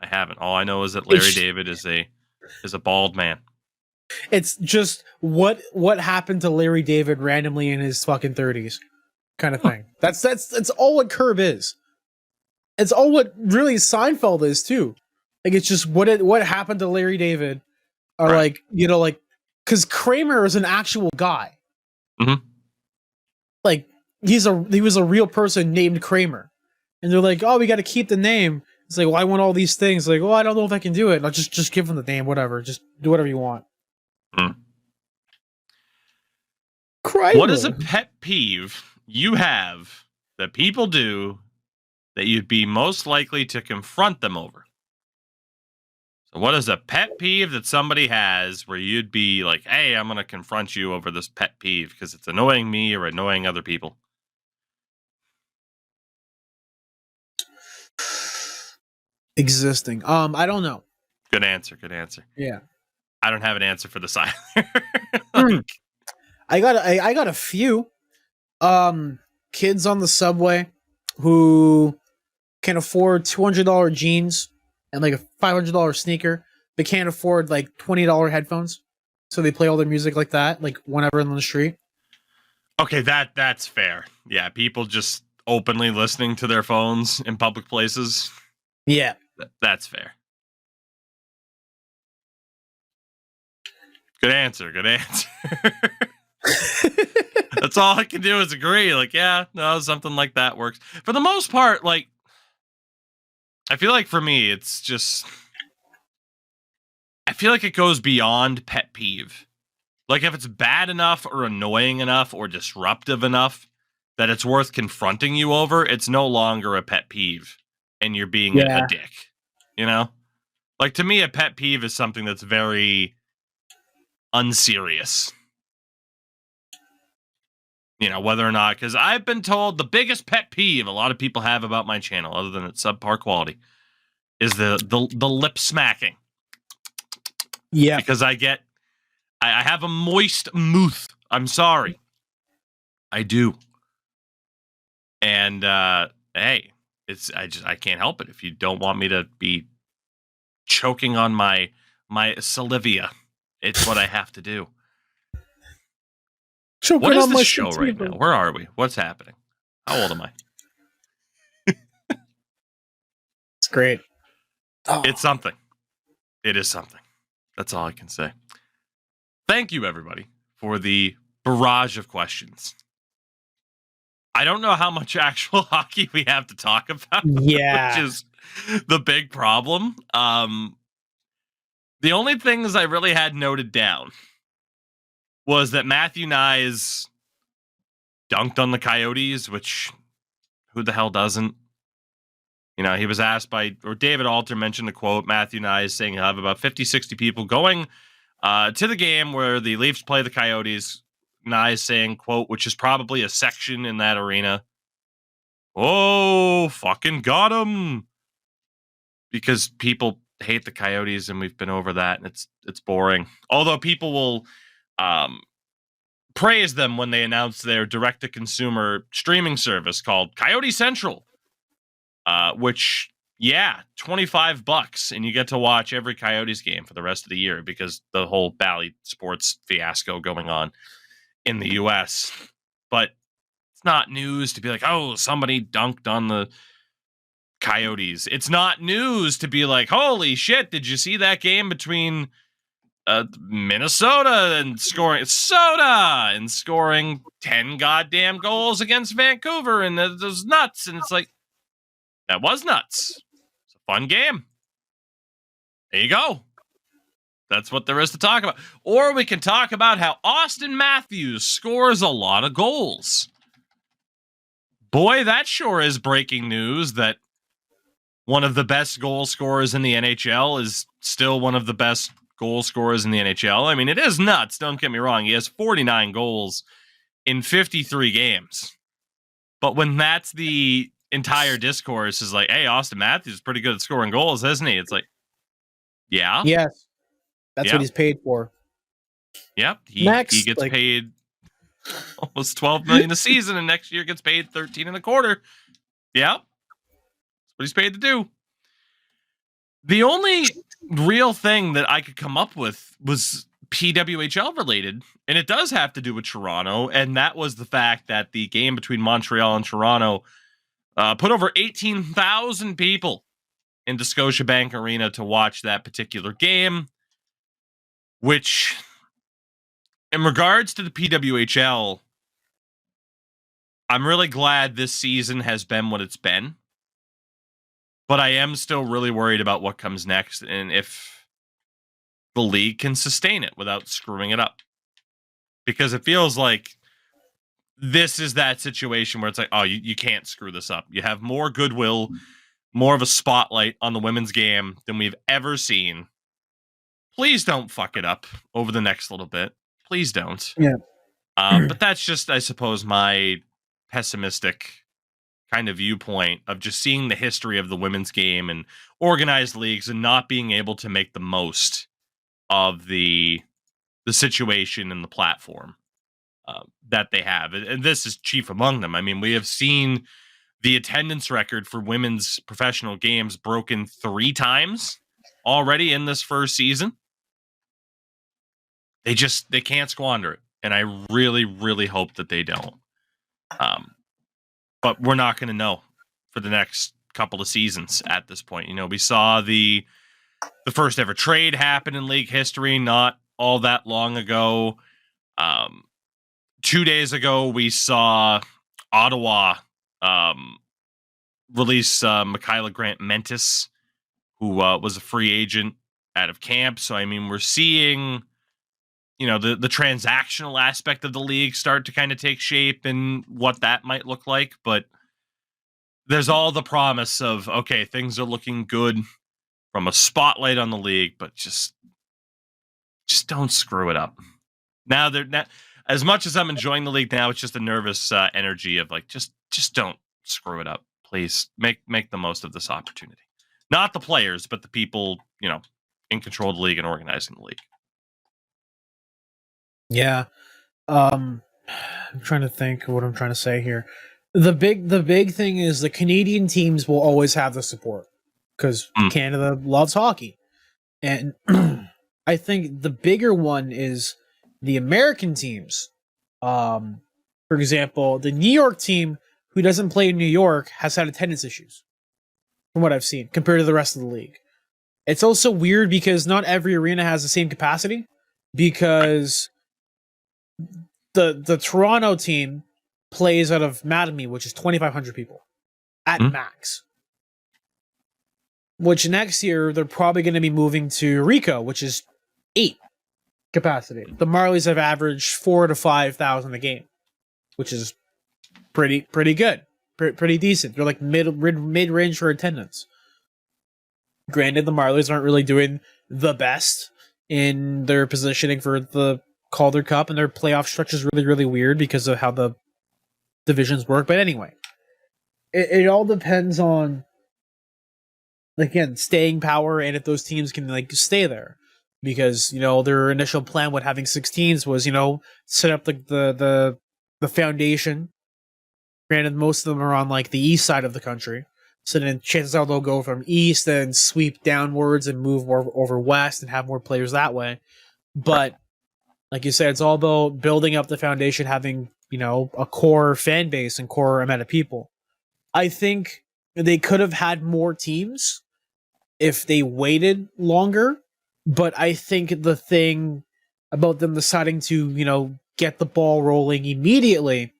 haven't. All I know is that Larry David is a bald man. It's just what happened to Larry David randomly in his fucking 30s kind of thing. That's all what Curb is. It's all what really Seinfeld is too. Like, it's just what happened to Larry David, or right. Like, you know, like, because Kramer is an actual guy. Mm-hmm. Like, he was a real person named Kramer, and they're like, oh, we got to keep the name. It's like, well, I want all these things. Like, well, I don't know if I can do it. I'll just give him the name, whatever. Just do whatever you want. Mm. Kramer. What is a pet peeve you have that people do that you'd be most likely to confront them over? So what is a pet peeve that somebody has where you'd be like, hey, I'm going to confront you over this pet peeve because it's annoying me or annoying other people? Existing. I don't know. Good answer. Yeah. I don't have an answer for this either. I got a few. kids on the subway who can afford $200 jeans and like a $500 sneaker, but can't afford like $20 headphones. So they play all their music like that, like whenever on the street. Okay, that's fair. Yeah, people just openly listening to their phones in public places. Yeah. That's fair. Good answer. That's all I can do is agree. Like, yeah, no, something like that works. For the most part, like, I feel like for me, it's just, I feel like it goes beyond pet peeve. Like, if it's bad enough or annoying enough or disruptive enough that it's worth confronting you over, it's no longer a pet peeve and you're being a dick, you know? Like, to me, a pet peeve is something that's very unserious. You know, whether or not, because I've been told the biggest pet peeve a lot of people have about my channel, other than its subpar quality, is the lip smacking. Yeah. Because I have a moist mouth. I'm sorry. I do. And hey, I can't help it. If you don't want me to be choking on my salivia, it's what I have to do. What is the show right now? Where are we? What's happening? How old am I? It's great. Oh. It's something. It is something. That's all I can say. Thank you, everybody, for the barrage of questions. I don't know how much actual hockey we have to talk about. Yeah. Which is the big problem. The only things I really had noted down was that Matthew Nyes dunked on the Coyotes, which who the hell doesn't? You know, he was asked or David Alter mentioned a quote, Matthew Nyes saying he'll have about 50, 60 people going to the game where the Leafs play the Coyotes. Nyes saying, quote, which is probably a section in that arena. Oh, fucking got him. Because people hate the Coyotes and we've been over that and it's boring. Although people will praise them when they announce their direct-to-consumer streaming service called Coyote Central, which, yeah, $25, and you get to watch every Coyotes game for the rest of the year because the whole Bally Sports fiasco going on in the U.S. But it's not news to be like, oh, somebody dunked on the Coyotes. It's not news to be like, holy shit, did you see that game between Minnesota and scoring 10 goddamn goals against Vancouver, and it was nuts. And it's like, that was nuts. It's a fun game. There you go. That's what there is to talk about. Or we can talk about how Auston Matthews scores a lot of goals. Boy, that sure is breaking news that one of the best goal scorers in the NHL is still one of the best goal scorers in the NHL. I mean, it is nuts. Don't get me wrong. He has 49 goals in 53 games. But when that's the entire discourse is like, hey, Auston Matthews is pretty good at scoring goals, isn't he? It's like, yeah. Yes. That's what he's paid for. Yep. He gets paid almost $12 million a season, and next year gets paid 13 and a quarter. Yep. That's what he's paid to do. The only real thing that I could come up with was PWHL related, and it does have to do with Toronto, and that was the fact that the game between Montreal and Toronto put over 18,000 people into Scotiabank Arena to watch that particular game, which, in regards to the PWHL, I'm really glad this season has been what it's been. But I am still really worried about what comes next and if the league can sustain it without screwing it up. Because it feels like this is that situation where it's like, oh, you can't screw this up. You have more goodwill, more of a spotlight on the women's game than we've ever seen. Please don't fuck it up over the next little bit. Please don't. Yeah. But that's just, I suppose, my pessimistic kind of viewpoint of just seeing the history of the women's game and organized leagues and not being able to make the most of the situation and the platform that they have. And this is chief among them. I mean, we have seen the attendance record for women's professional games broken 3 times already in this first season. They can't squander it. And I really, really hope that they don't. But we're not going to know for the next couple of seasons at this point. We saw the first ever trade happen in league history not all that long ago. 2 days ago, we saw Ottawa release Michaela Grant-Mentis, who was a free agent out of camp. So, I mean, we're seeing, the transactional aspect of the league start to kind of take shape and what that might look like. But there's all the promise of, okay, things are looking good from a spotlight on the league, but just don't screw it up. Now they're not, as much as I'm enjoying the league now, it's just a nervous energy of like, just don't screw it up. Please make the most of this opportunity. Not the players, but the people, in control of the league and organizing the league. Yeah. I'm trying to think of what I'm trying to say here. The big thing is the Canadian teams will always have the support because Canada loves hockey. And I think the bigger one is the American teams. For example, the New York team, who doesn't play in New York, has had attendance issues from what I've seen compared to the rest of the league. It's also weird because not every arena has the same capacity, because the Toronto team plays out of Mattamy, which is 2,500 people at max. Which next year they're probably going to be moving to Rico, which is 8 capacity. The Marlies have averaged 4,000 to 5,000 a game, which is pretty good, pretty decent. They're like mid range for attendance. Granted, the Marlies aren't really doing the best in their positioning for the Calder Cup, and their playoff structure is really, really weird because of how the divisions work. But anyway, it all depends on, again, staying power and if those teams can stay there. Because, their initial plan with having 16s was, set up the foundation. Granted, most of them are on the east side of the country. So then chances are they'll go from east and sweep downwards and move more over west and have more players that way. But like you said, it's all about building up the foundation, having, a core fan base and core amount of people. I think they could have had more teams if they waited longer. But I think the thing about them deciding to, get the ball rolling immediately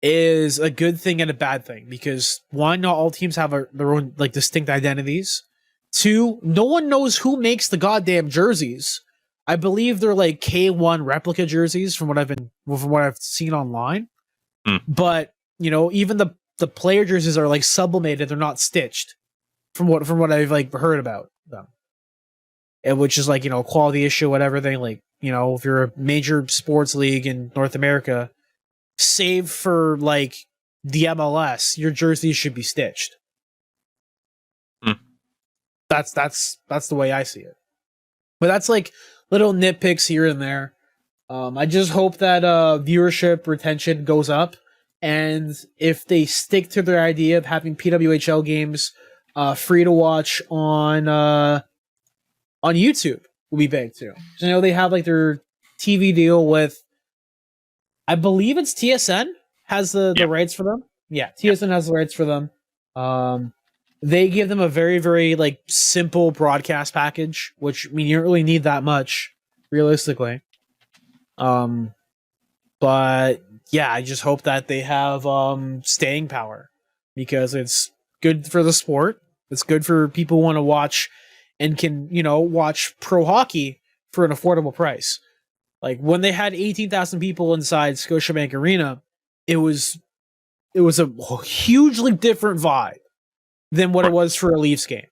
is a good thing and a bad thing. Because one, not all teams have their own distinct identities. 2, no one knows who makes the goddamn jerseys. I believe they're K1 replica jerseys from what I've seen online. But, even the player jerseys are sublimated, they're not stitched from what I've heard about them. And which is a quality issue, whatever thing. If you're a major sports league in North America, save for the MLS, your jerseys should be stitched. That's the way I see it. But that's little nitpicks here and there. I just hope that viewership retention goes up, and if they stick to their idea of having PWHL games free to watch on YouTube, will be big too. So, they have their TV deal with, I believe it's TSN has the rights for them. Yeah, TSN has the rights for them. They give them a very, very simple broadcast package, which you don't really need that much, realistically. But yeah, I just hope that they have staying power, because it's good for the sport. It's good for people who want to watch and can, watch pro hockey for an affordable price. When they had 18,000 people inside Scotiabank Arena, it was a hugely different vibe than what it was for a Leafs game.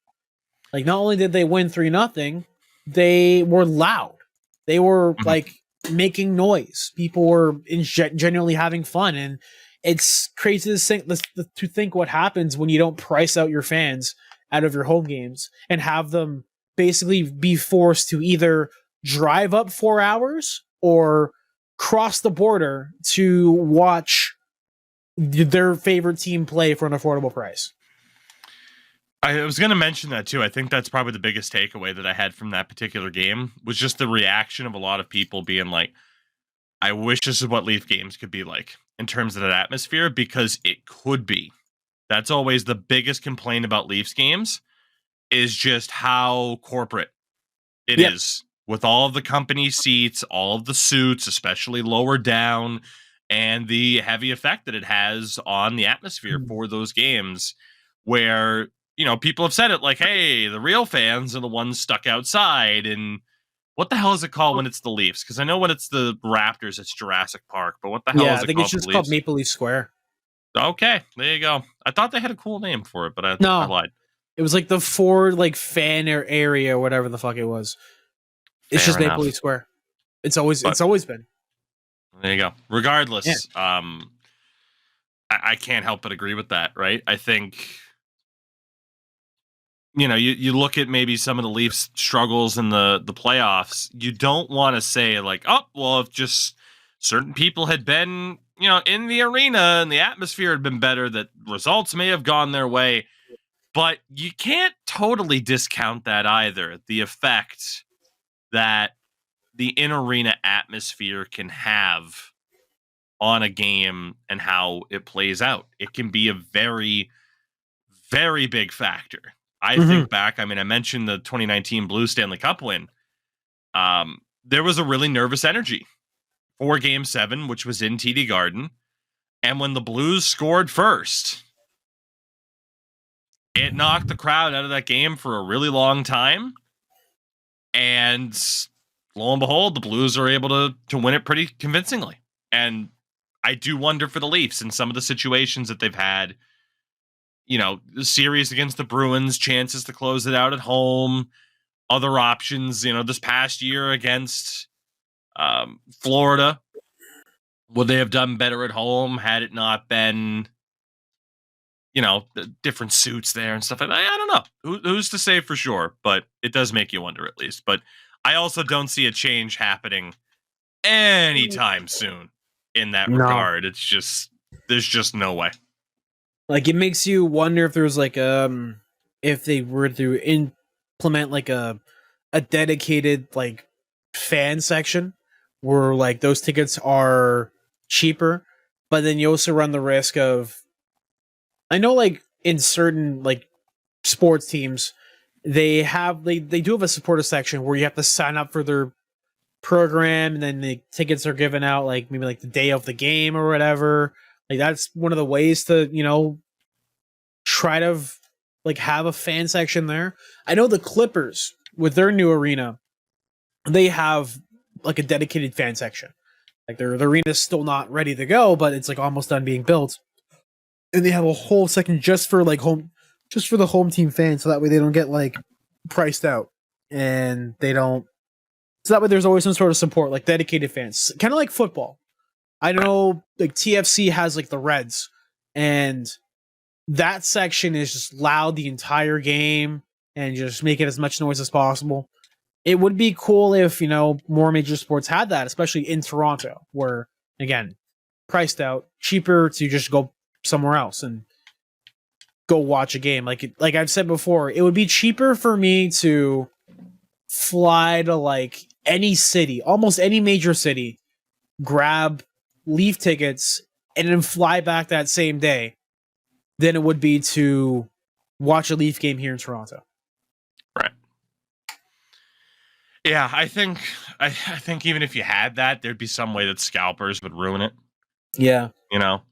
Not only did they win 3-0, they were loud. They were making noise. People were genuinely having fun, and it's crazy to think what happens when you don't price out your fans out of your home games and have them basically be forced to either drive up 4 hours or cross the border to watch their favorite team play for an affordable price. I was going to mention that too. I think that's probably the biggest takeaway that I had from that particular game was just the reaction of a lot of people being like, I wish this is what Leaf games could be like in terms of that atmosphere, because it could be. That's always the biggest complaint about Leafs games is just how corporate it is with all of the company seats, all of the suits, especially lower down, and the heavy effect that it has on the atmosphere for those games where, you know, people have said it like, hey, the real fans are the ones stuck outside. And what the hell is it called when it's the Leafs? Because I know when it's the Raptors, it's Jurassic Park. But what the hell is it called? I think it's just called Maple Leaf Square. Okay, there you go. I thought they had a cool name for it, but I lied. It was like the Ford fan area, or whatever the fuck it was. It's just Maple Leaf Square. It's always been. There you go. Regardless, I can't help but agree with that, right? I think, you know, you look at maybe some of the Leafs' struggles in the playoffs. You don't want to say like, oh, well, if just certain people had been, you know, in the arena and the atmosphere had been better, that results may have gone their way. But you can't totally discount that either. The effect that the in-arena atmosphere can have on a game and how it plays out. It can be a very, very big factor. I think back, I mean, I mentioned the 2019 Blues Stanley Cup win. There was a really nervous energy for Game 7, which was in TD Garden. And when the Blues scored first, it knocked the crowd out of that game for a really long time. And lo and behold, the Blues are able to win it pretty convincingly. And I do wonder for the Leafs in some of the situations that they've had, you know, the series against the Bruins, chances to close it out at home, other options, you know, this past year against Florida. Would they have done better at home had it not been, you know, the different suits there and stuff like that? I don't know. Who's to say for sure? But it does make you wonder at least. But I also don't see a change happening anytime soon in that regard. It's just, there's just no way. Like, it makes you wonder if there's like if they were to implement like a dedicated like fan section where like those tickets are cheaper, but then you also run the risk of, I know like in certain like sports teams they do have a supporter section where you have to sign up for their program, and then the tickets are given out like maybe like the day of the game or whatever. Like, that's one of the ways to, you know, try to like have a fan section there. I know the Clippers with their new arena, they have like a dedicated fan section. Like their arena is still not ready to go, but it's like almost done being built. And they have a whole section just for the home team fans, so that way they don't get like priced out, and they don't. So that way there's always some sort of support, like dedicated fans, kind of like football. I know like TFC has like the Reds, and that section is just loud the entire game and just make it as much noise as possible. It would be cool if, you know, more major sports had that, especially in Toronto, where, again, priced out, cheaper to just go somewhere else and go watch a game. Like I've said before, it would be cheaper for me to fly to like any city, almost any major city, grab Leaf tickets, and then fly back that same day than it would be to watch a Leaf game here in Toronto. Right. Yeah, I think even if you had that, there'd be some way that scalpers would ruin it. Yeah. You know?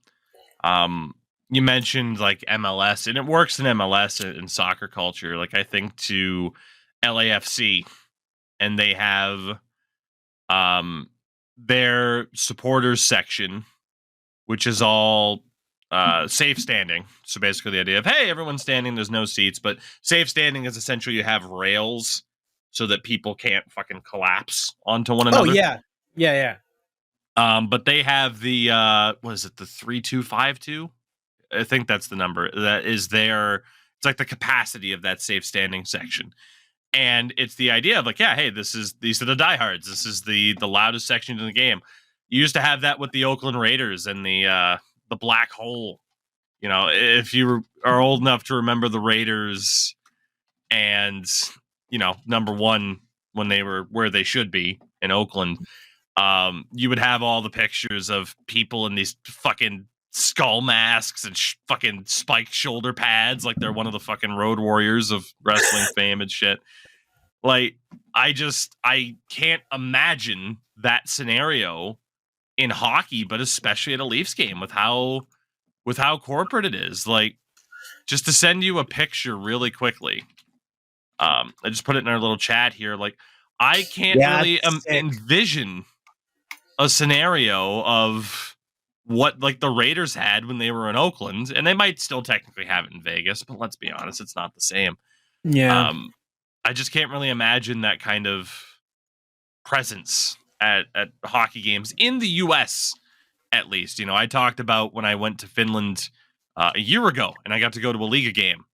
You mentioned like MLS, and it works in MLS in soccer culture. Like, I think to LAFC, and they have their supporters section, which is all safe standing. So basically the idea of, hey, everyone's standing, there's no seats, but safe standing is essentially you have rails so that people can't fucking collapse onto one another. Oh, yeah. Yeah. But they have the what is it, the 3252? I think that's the number. That is their, it's like the capacity of that safe standing section. And it's the idea of like, yeah, hey, these are the diehards. This is the loudest section in the game. You used to have that with the Oakland Raiders and the black hole. You know, if you are old enough to remember the Raiders and, you know, number one, when they were where they should be in Oakland, you would have all the pictures of people in these fucking skull masks and fucking spiked shoulder pads like they're one of the fucking Road Warriors of wrestling fame and shit. Like, I can't imagine that scenario in hockey, but especially at a Leafs game with how corporate it is. Like, just to send you a picture really quickly. I just put it in our little chat here. Like, I can't really envision a scenario of what like the Raiders had when they were in Oakland, and they might still technically have it in Vegas, but let's be honest, it's not the same. Yeah. I just can't really imagine that kind of presence at hockey games in the US, at least. You know, I talked about when I went to Finland a year ago and I got to go to a Liga game,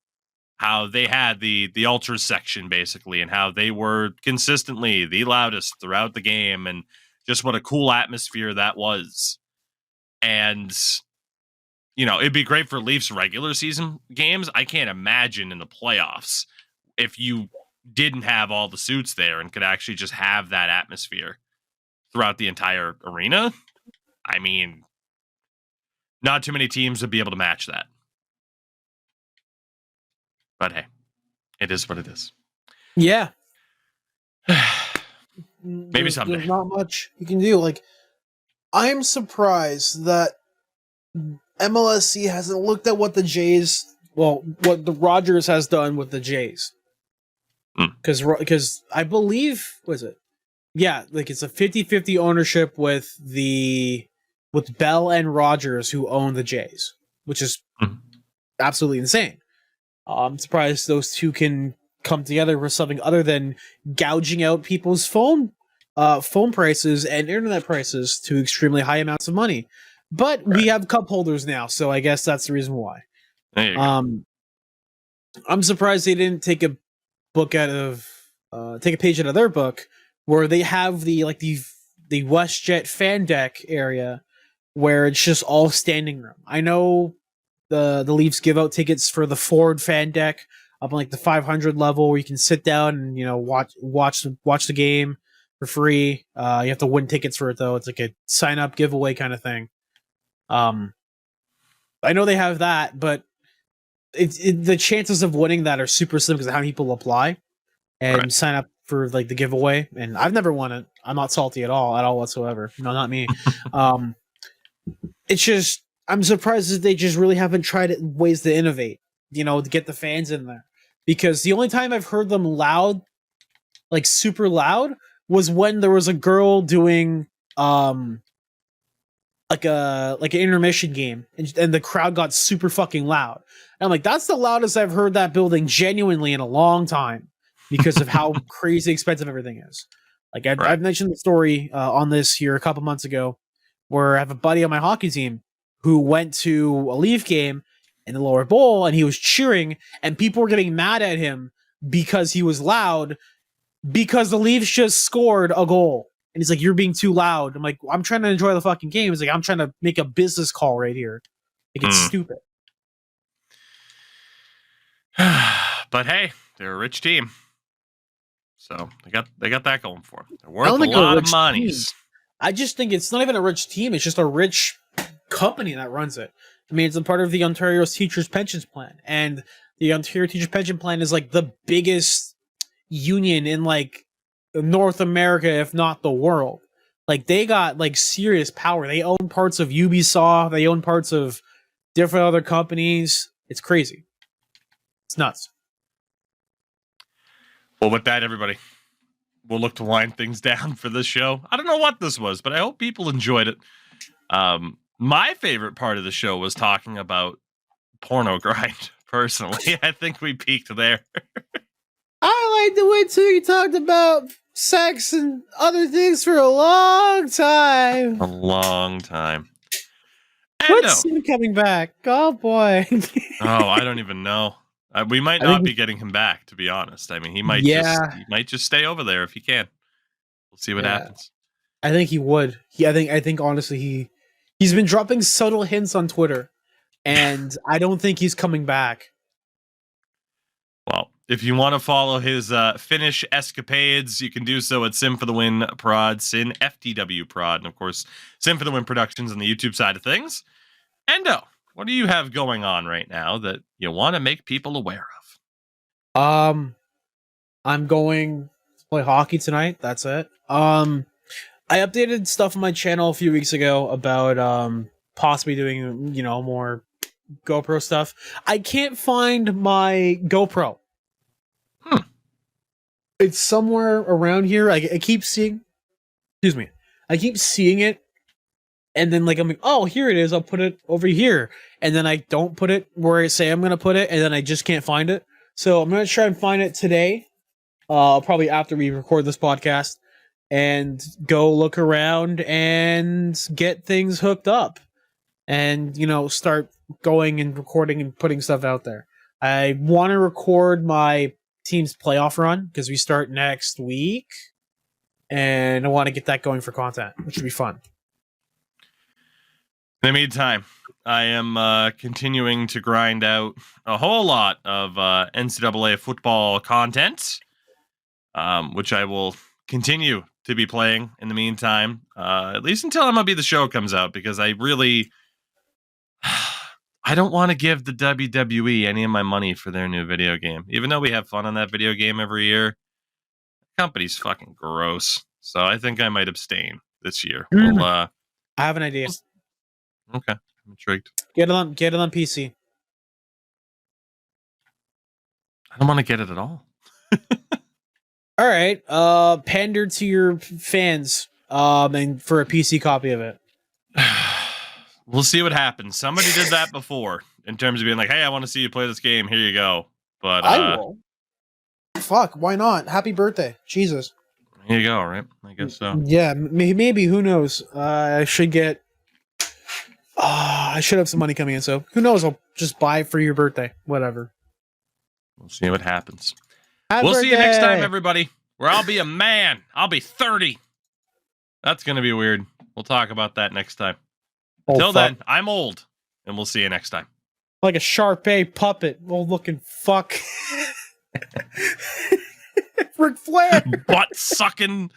how they had the ultras section basically, and how they were consistently the loudest throughout the game, and just what a cool atmosphere that was. And, you know, it'd be great for Leafs regular season games. I can't imagine in the playoffs if you didn't have all the suits there and could actually just have that atmosphere throughout the entire arena. I mean, not too many teams would be able to match that. But hey, it is what it is. Yeah. Maybe someday. There's not much you can do. Like, I'm surprised that MLSC hasn't looked at what what the Rogers has done with the Jays. Because I believe, was it? Yeah, like it's a 50-50 ownership with Bell and Rogers, who own the Jays, which is absolutely insane. I'm surprised those two can come together for something other than gouging out people's phone prices and internet prices to extremely high amounts of money. But we have cup holders now, so I guess that's the reason why. There you go. I'm surprised they didn't take a page out of their book where they have the WestJet fan deck area where it's just all standing room. I know the Leafs give out tickets for the Ford fan deck up on like the 500 level where you can sit down and, you know, watch the game for free. You have to win tickets for it though. It's like a sign up giveaway kind of thing. I know they have that, but the chances of winning that are super slim because of how many people apply and sign up for like the giveaway. And I've never won it. I'm not salty at all whatsoever. No, not me. It's just, I'm surprised that they just really haven't tried ways to innovate, you know, to get the fans in there. Because the only time I've heard them loud, like super loud, was when there was a girl doing like an intermission game, and the crowd got super fucking loud. And I'm like, that's the loudest I've heard that building genuinely in a long time because of how crazy expensive everything is. Like I've mentioned the story on this here a couple months ago, where I have a buddy on my hockey team who went to a Leaf game in the lower bowl and he was cheering and people were getting mad at him because he was loud because the Leafs just scored a goal. And he's like, you're being too loud. I'm like, I'm trying to enjoy the fucking game. He's like, I'm trying to make a business call right here. Like, it's stupid. But hey, they're a rich team. So they got that going for them. They're worth a lot of monies. I just think it's not even a rich team. It's just a rich company that runs it. I mean, it's a part of the Ontario Teachers Pensions Plan. And the Ontario Teachers Pension Plan is like the biggest union in like North America, if not the world. Like, they got like serious power. They own parts of Ubisoft. They own parts of different other companies. It's crazy. It's nuts. Well, with that, everybody, we'll look to wind things down for this show. I don't know what this was, but I hope people enjoyed it. My favorite part of the show was talking about porno grind. Personally, I think we peaked there. I like the way Tougie talked about sex and other things for a long time. A long time. What's he coming back? Oh boy. Oh, I don't even know. We might not be getting him back, to be honest. I mean, he might just stay over there if he can. We'll see what happens. I think he would. I think honestly he's been dropping subtle hints on Twitter, and I don't think he's coming back. Well, if you want to follow his Finnish escapades, you can do so at Sim for the Win Prod, Sin FTW Prod, and of course, Sim for the Win Productions on the YouTube side of things. Endo, what do you have going on right now that you want to make people aware of? I'm going to play hockey tonight. That's it. I updated stuff on my channel a few weeks ago about possibly doing, more GoPro stuff. I can't find my GoPro. It's somewhere around here. I keep seeing, excuse me, I keep seeing it, and then I'm like, oh, here it is. I'll put it over here, and then I don't put it where I say I'm gonna put it, and then I just can't find it. So I'm gonna try and find it today. Probably after we record this podcast, and go look around and get things hooked up, and start going and recording and putting stuff out there. I want to record my team's playoff run because we start next week, and I want to get that going for content, which would be fun. In the meantime, I am continuing to grind out a whole lot of NCAA football content, which I will continue to be playing in the meantime, at least until MLB The Show comes out, because I don't want to give the WWE any of my money for their new video game. Even though we have fun on that video game every year, the company's fucking gross. So I think I might abstain this year. I have an idea. Okay, I'm intrigued. Get it on PC. I don't want to get it at all. All right. Pander to your fans. And for a PC copy of it. We'll see what happens. Somebody did that before in terms of being like, hey, I want to see you play this game. Here you go. But I will. Fuck, why not? Happy birthday. Jesus. Here you go, right? I guess so. Yeah, maybe. Who knows? I should get... I should have some money coming in, so who knows? I'll just buy it for your birthday. Whatever. We'll see what happens. Happy we'll birthday. See you next time, everybody, where I'll be a man. I'll be 30. That's going to be weird. We'll talk about that next time. Until then, I'm old, and we'll see you next time. Like a Sharpay puppet, old looking fuck. Ric Flair. Butt sucking.